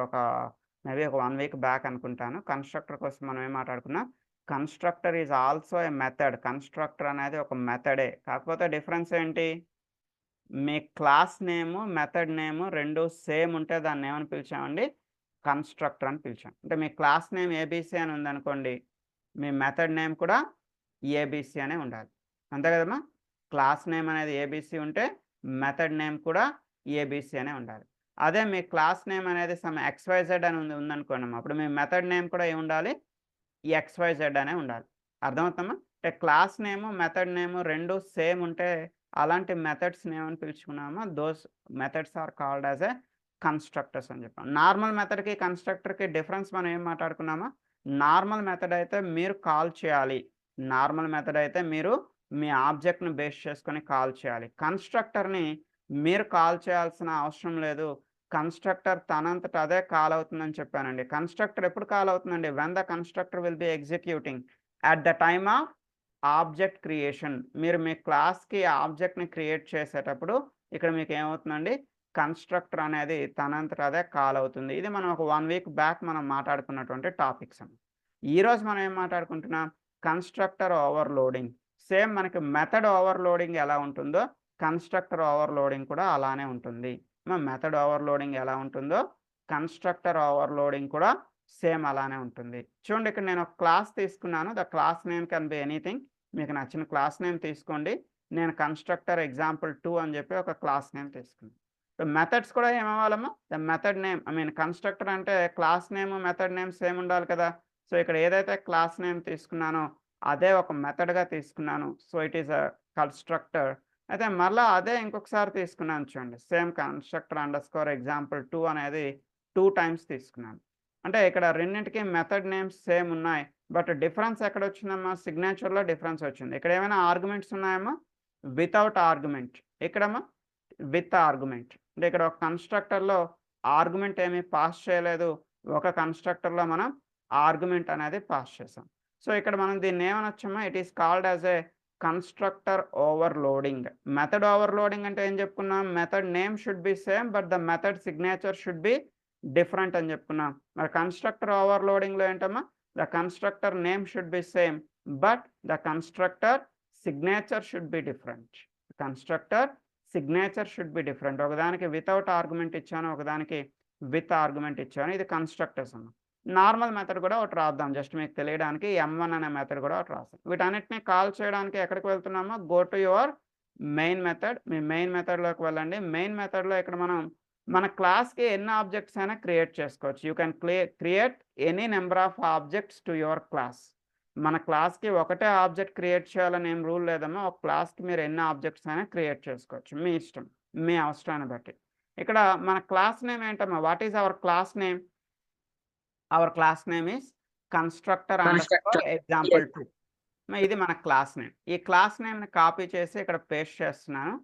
మేబీ ఒక 1 వీక్ బ్యాక్ అనుకుంటాను. కన్‌స్ట్రక్టర్ కోసం మనం ఏం మాట్లాడుకున్నాం? Constructor is also a method. Constructor అనేది ఒక మెథడే. కాకపోతే డిఫరెన్స్ ఏంటి? మీ class name, method name 2 same ఉంటే దాన్నేమని పిలిచామండి? కన్‌స్ట్రక్టర్ అని పిలిచాం. అంటే మీ క్లాస్ నేమ్ ఏబీసీ అని ఉందనుకోండి, మీ మెథడ్ నేమ్ కూడా ఏబీసీ అనే ఉండాలి. అంతే కదమ్మా! క్లాస్ నేమ్ అనేది ఏబీసీ ఉంటే, మెథడ్ నేమ్ కూడా ఏబీసీ అనే ఉండాలి. అదే మీ క్లాస్ నేమ్ అనేది సమ్ ఎక్స్‌వైజెడ్ అని ఉందనుకోండమ్మా, అప్పుడు మీ మెథడ్ నేమ్ కూడా ఏముండాలి? ఎక్స్‌వైజెడ్ అనే ఉండాలి. అర్థమవుతుందమ్మా? అంటే class name, method name 2 same ఉంటే అలాంటి మెథడ్స్‌ని ఏమని పిలుచుకున్నామో those methods are called as a constructors అని చెప్పాం. నార్మల్ మెథడ్‌కి, కన్‌స్ట్రక్టర్‌కి డిఫరెన్స్ మనం ఏం మాట్లాడుకున్నామా? నార్మల్ మెథడ్ అయితే మీరు కాల్ చేయాలి. నార్మల్ మెథడ్ అయితే మీరు మీ ఆబ్జెక్ట్‌ని బేస్ చేసుకొని కాల్ చేయాలి. కన్‌స్ట్రక్టర్‌ని మీరు కాల్ చేయాల్సిన అవసరం లేదు. కన్‌స్ట్రక్టర్ తనంతట అదే కాల్ అవుతుందని చెప్పానండి. కన్‌స్ట్రక్టర్ ఎప్పుడు కాల్ అవుతుందండి? When the constructor will be executing at the time of object creation. మీరు మీ క్లాస్‌కి ఆబ్జెక్ట్‌ని క్రియేట్ చేసేటప్పుడు ఇక్కడ మీకేమవుతుందండి? కన్‌స్ట్రక్టర్ అనేది తనంతట అదే కాల్ అవుతుంది. ఇది మనం ఒక 1 వీక్ బ్యాక్ మనం మాట్లాడుకున్నటువంటి టాపిక్స్ అండి. ఈరోజు మనం ఏం మాట్లాడుకుంటున్నాం? Constructor overloading. సేమ్ మనకి మెథడ్ ఓవర్‌లోడింగ్ ఎలా ఉంటుందో, కన్‌స్ట్రక్టర్ ఓవర్‌లోడింగ్ కూడా అలానే ఉంటుంది. మెథడ్ ఓవర్‌లోడింగ్ ఎలా ఉంటుందో, కన్‌స్ట్రక్టర్ ఓవర్‌లోడింగ్ కూడా సేమ్ అలానే ఉంటుంది. చూడండి ఇక్కడ నేను ఒక క్లాస్ తీసుకున్నాను. The class name can be anything. మీకు నచ్చిన క్లాస్ నేమ్ తీసుకోండి. నేను కన్‌స్ట్రక్టర్ ఎగ్జాంపుల్ 2 అని చెప్పి ఒక క్లాస్ నేమ్ తీసుకున్నాను. మెథడ్స్ కూడా ఏమవ్వాలమ్మా? ద మెథడ్ నేమ్ కన్‌స్ట్రక్టర్ అంటే class name, method name same ఉండాలి కదా! సో, ఇక్కడ ఏదైతే క్లాస్ నేమ్ తీసుకున్నానో అదే ఒక మెథడ్‌గా తీసుకున్నాను. So, it is a constructor. అయితే మరలా అదే ఇంకొకసారి తీసుకున్నాను చూడండి. సేమ్ కన్‌స్ట్రక్టర్ అండర్‌స్కోర్ ఎగ్జాంపుల్ 2 అనేది 2 టైమ్స్ తీసుకున్నాను. అంటే ఇక్కడ రెండింటికి మెథడ్ నేమ్స్ సేమ్ ఉన్నాయి. బట్ డిఫరెన్స్ ఎక్కడొచ్చిందమ్మా? సిగ్నేచర్‌లో డిఫరెన్స్ వచ్చింది. ఇక్కడ ఏమైనా ఆర్గ్యుమెంట్స్ ఉన్నాయమ్మా? Without argument. ఇక్కడమ్మా? With argument. అంటే ఇక్కడ ఒక కన్‌స్ట్రక్టర్‌లో ఆర్గ్యుమెంట్ ఏమి పాస్ చేయలేదు. ఒక కన్‌స్ట్రక్టర్‌లో మనం ఆర్గ్యుమెంట్ అనేది పాస్ చేసాం. సో, ఇక్కడ మనం దీన్ని ఏమనొచ్చమ్మా? It is called as a constructor overloading. Method overloading అంటే ఏం చెప్పుకున్నాం? Method name should be same but the method signature should be different అని చెప్పుకున్నాం. మరి కన్‌స్ట్రక్టర్ ఓవర్‌లోడింగ్‌లో ఏంటమ్మా? The constructor name should be same but the constructor signature should be different. Constructor signature should be different. ఒకదానికి without argument ఇచ్చాను, ఒకదానికి with argument ఇచ్చాను. ఇది కన్స్ట్రక్టర్స్ అన్న. నార్మల్ మెథడ్ కూడా ఒకటి రాద్దాం జస్ట్ మీకు తెలియడానికి. M1 అనే మెథడ్ కూడా ఒకటి రాస్తాం. వీటన్నిటిని కాల్ చేయడానికి ఎక్కడికి వెళ్తున్నామో go to your main method. మీ మెయిన్ మెథడ్లోకి వెళ్ళండి. మెయిన్ మెథడ్లో ఇక్కడ మనం మన క్లాస్కి ఎన్ని ఆబ్జెక్ట్స్ అయినా క్రియేట్ చేసుకోవచ్చు. You can create any number of objects to your class. మన క్లాస్కి ఒకటే ఆబ్జెక్ట్ క్రియేట్ చేయాలని ఏం రూల్ లేదమ్మా. ఒక క్లాస్కి మీరు ఎన్ని ఆబ్జెక్ట్స్ అయినా క్రియేట్ చేసుకోవచ్చు, మీ ఇష్టం, మీ అవసరాన్ని బట్టి. ఇక్కడ మన క్లాస్ నేమ్ ఏంటమ్మా? What is our class name? Our class name is constructor underscore example2. ఇది మన క్లాస్ నేమ్. ఈ క్లాస్ నేమ్ని కాపీ చేసి ఇక్కడ పేస్ట్ చేస్తున్నాను.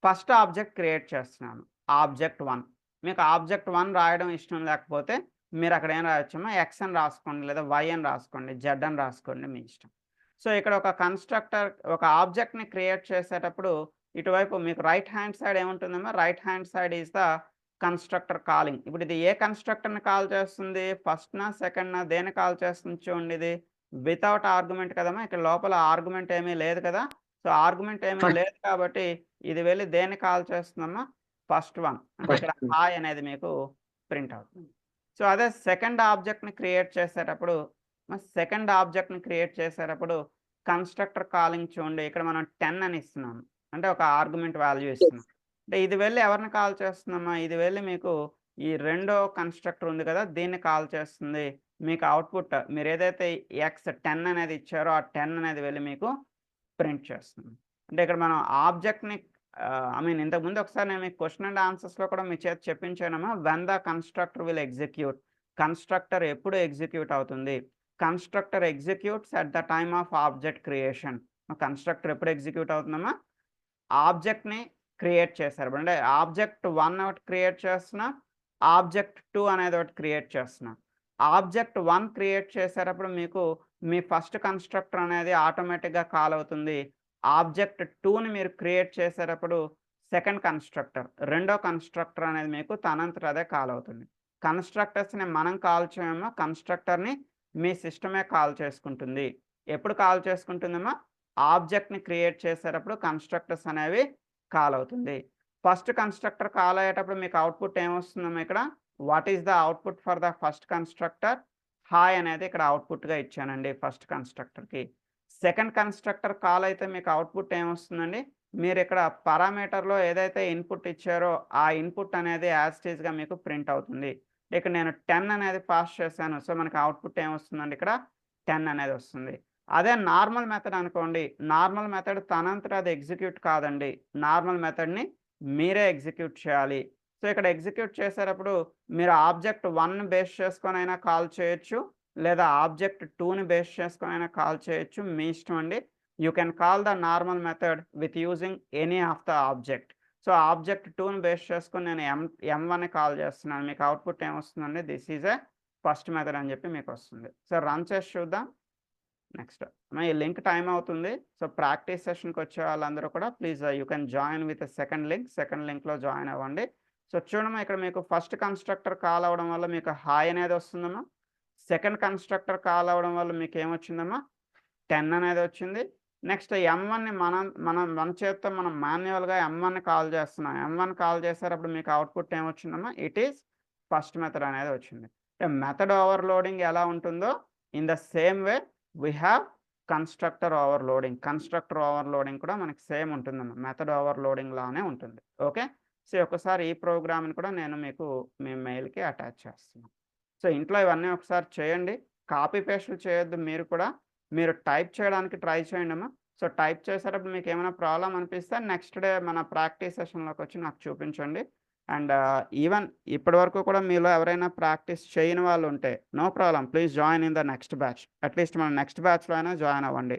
ఫస్ట్ ఆబ్జెక్ట్ క్రియేట్ చేస్తున్నాను, ఆబ్జెక్ట్1. మీకు ఆబ్జెక్ట్1 రాయడం ఇష్టం లేకపోతే మీరు అక్కడ ఏం రాయొచ్చమ్మా? ఎక్స్ అని రాసుకోండి, లేదా వై అని రాసుకోండి, జెడ్ అని రాసుకోండి, మీ ఇష్టం. సో ఇక్కడ ఒక కన్స్ట్రక్టర్, ఒక ఆబ్జెక్ట్ని క్రియేట్ చేసేటప్పుడు ఇటువైపు మీకు రైట్ హ్యాండ్ సైడ్ ఏముంటుందమ్మా? Right hand side is the constructor calling. ఇప్పుడు ఇది ఏ కన్స్ట్రక్టర్ని కాల్ చేస్తుంది? ఫస్ట్నా సెకండ్నా? దేని కాల్ చేస్తుంది చూడండి. ఇది వితౌట్ ఆర్గ్యుమెంట్ కదమ్మా. ఇక్కడ లోపల ఆర్గ్యుమెంట్ ఏమీ లేదు కదా. సో ఆర్గ్యుమెంట్ ఏమీ లేదు కాబట్టి ఇది వెళ్ళి దేన్ని కాల్ చేస్తుందమ్మా? First one. అంటే ఇక్కడ హాయ్ అనేది మీకు ప్రింట్ అవుతుంది. సో అదే సెకండ్ ఆబ్జెక్ట్ని క్రియేట్ చేసేటప్పుడు కన్స్ట్రక్టర్ కాలింగ్ చూడండి. ఇక్కడ మనం 10 అని ఇస్తున్నాము, అంటే ఒక ఆర్గ్యుమెంట్ వాల్యూ ఇస్తున్నాం. అంటే ఇది వెళ్ళి ఎవరిని కాల్ చేస్తుందమ్మా? ఇది వెళ్ళి మీకు ఈ రెండో కన్స్ట్రక్టర్ ఉంది కదా, దీన్ని కాల్ చేస్తుంది. మీకు అవుట్పుట్ మీరు ఏదైతే x10 అనేది ఇచ్చారో ఆ 10 అనేది వెళ్ళి మీకు ప్రింట్ చేస్తుంది. అంటే ఇక్కడ మనం ఆబ్జెక్ట్ని ఇంతకుముందు ఒకసారి నేను మీకు క్వశ్చన్ అండ్ ఆన్సర్స్లో కూడా మీ చేతి చెప్పించానమ్మా. When the constructor will execute. Constructor ఎప్పుడు ఎగ్జిక్యూట్ అవుతుంది? Constructor executes at the time of object creation. Constructor ఎప్పుడు ఎగ్జిక్యూట్ అవుతుందమ్మా? ఆబ్జెక్ట్ని క్రియేట్ చేశారు, అంటే ఆబ్జెక్ట్1 ఒకటి క్రియేట్ చేస్తున్నా, ఆబ్జెక్ట్2 అనేది ఒకటి క్రియేట్ చేస్తున్నా. ఆబ్జెక్ట్1 క్రియేట్ చేసేటప్పుడు మీకు మీ ఫస్ట్ కన్స్ట్రక్టర్ అనేది ఆటోమేటిక్గా కాల్ అవుతుంది. ఆబ్జెక్ట్2ని మీరు క్రియేట్ చేసేటప్పుడు సెకండ్ కన్స్ట్రక్టర్, రెండో కన్స్ట్రక్టర్ అనేది మీకు తనంతట అదే కాల్ అవుతుంది. కన్స్ట్రక్టర్స్ని మనం కాల్ చేయమో, కన్స్ట్రక్టర్ని మీ సిస్టమే కాల్ చేసుకుంటుంది. ఎప్పుడు కాల్ చేసుకుంటుందమ్మా? ఆబ్జెక్ట్ని క్రియేట్ చేసేటప్పుడు కన్స్ట్రక్టర్స్ అనేవి కాల్ అవుతుంది. ఫస్ట్ కన్స్ట్రక్టర్ కాల్ అయ్యేటప్పుడు మీకు అవుట్పుట్ ఏమొస్తుందమ్మా? ఇక్కడ what is the output for the first constructor? Hi అనేది ఇక్కడ అవుట్పుట్గా ఇచ్చానండి ఫస్ట్ కన్స్ట్రక్టర్కి. సెకండ్ కన్స్ట్రక్టర్ కాల్ అయితే మీకు అవుట్పుట్ ఏమొస్తుందండి? మీరు ఇక్కడ పారామీటర్లో ఏదైతే ఇన్పుట్ ఇచ్చారో ఆ ఇన్పుట్ అనేది యాజ్ ఇట్ ఈస్గా మీకు ప్రింట్ అవుతుంది. ఇక్కడ నేను 10 అనేది పాస్ చేశాను. సో మనకి అవుట్పుట్ ఏమొస్తుందండి? ఇక్కడ 10 అనేది వస్తుంది. అదే నార్మల్ మెథడ్ అనుకోండి. నార్మల్ మెథడ్ తనంతట అది ఎగ్జిక్యూట్ కాదండి. నార్మల్ మెథడ్ని మీరే ఎగ్జిక్యూట్ చేయాలి. సో ఇక్కడ ఎగ్జిక్యూట్ చేసేటప్పుడు మీరు ఆబ్జెక్ట్1ని బేస్ చేసుకొని అయినా కాల్ చేయొచ్చు, లేదా ఆబ్జెక్ట్2ని బేస్ చేసుకొని అయినా కాల్ చేయొచ్చు, మీ ఇష్టం అండి. You can call the normal method with using any of the object. So ఆబ్జెక్ట్2ని బేస్ చేసుకొని నేను M1ని కాల్ చేస్తున్నాను. మీకు అవుట్పుట్ ఏమొస్తుందండి? This is a first method అని చెప్పి మీకు వస్తుంది. సో రన్ చేసి చూద్దాం. నెక్స్ట్ ఈ లింక్ టైం అవుతుంది. సో ప్రాక్టీస్ సెషన్కి వచ్చే వాళ్ళందరూ కూడా please you can join with second లింక్లో జాయిన్ అవ్వండి. సో చూడమ్మా, ఇక్కడ మీకు ఫస్ట్ కన్స్ట్రక్టర్ కాల్ అవ్వడం వల్ల మీకు హాయ్ అనేది వస్తుందమ్మా. సెకండ్ కన్స్ట్రక్టర్ కాల్ అవ్వడం వల్ల మీకు ఏమొచ్చిందమ్మా? 10 అనేది వచ్చింది. నెక్స్ట్ M1ని మన చేతితో మనం మాన్యువల్గా M1ని కాల్ చేస్తున్నాం. M1 కాల్ చేసేటప్పుడు మీకు అవుట్పుట్ ఏమొచ్చిందమ్మా? ఇట్ ఈస్ ఫస్ట్ మెథడ్ అనేది వచ్చింది. మెథడ్ ఓవర్లోడింగ్ ఎలా ఉంటుందో in the same way we have constructor overloading. Constructor overloading కూడా మనకి సేమ్ ఉంటుందమ్మా, మెథడ్ ఓవర్లోడింగ్ లానే ఉంటుంది. ఓకే. సో ఒకసారి ఈ ప్రోగ్రామ్ని కూడా నేను మీకు మీ మెయిల్కి అటాచ్ చేస్తున్నాను. సో ఇంట్లో ఇవన్నీ ఒకసారి చేయండి. కాపీ పేస్ట్లు చేయొద్దు. మీరు కూడా మీరు టైప్ చేయడానికి ట్రై చేయండి అమ్మా. సో టైప్ చేసేటప్పుడు మీకు ఏమైనా ప్రాబ్లం అనిపిస్తే నెక్స్ట్ డే మన ప్రాక్టీస్ సెషన్లోకి వచ్చి నాకు చూపించండి. అండ్ ఈవెన్ ఇప్పటి వరకు కూడా మీలో ఎవరైనా ప్రాక్టీస్ చేయని వాళ్ళు ఉంటే no problem, please join in the next batch. At least మన నెక్స్ట్ బ్యాచ్లో అయినా జాయిన్ అవ్వండి.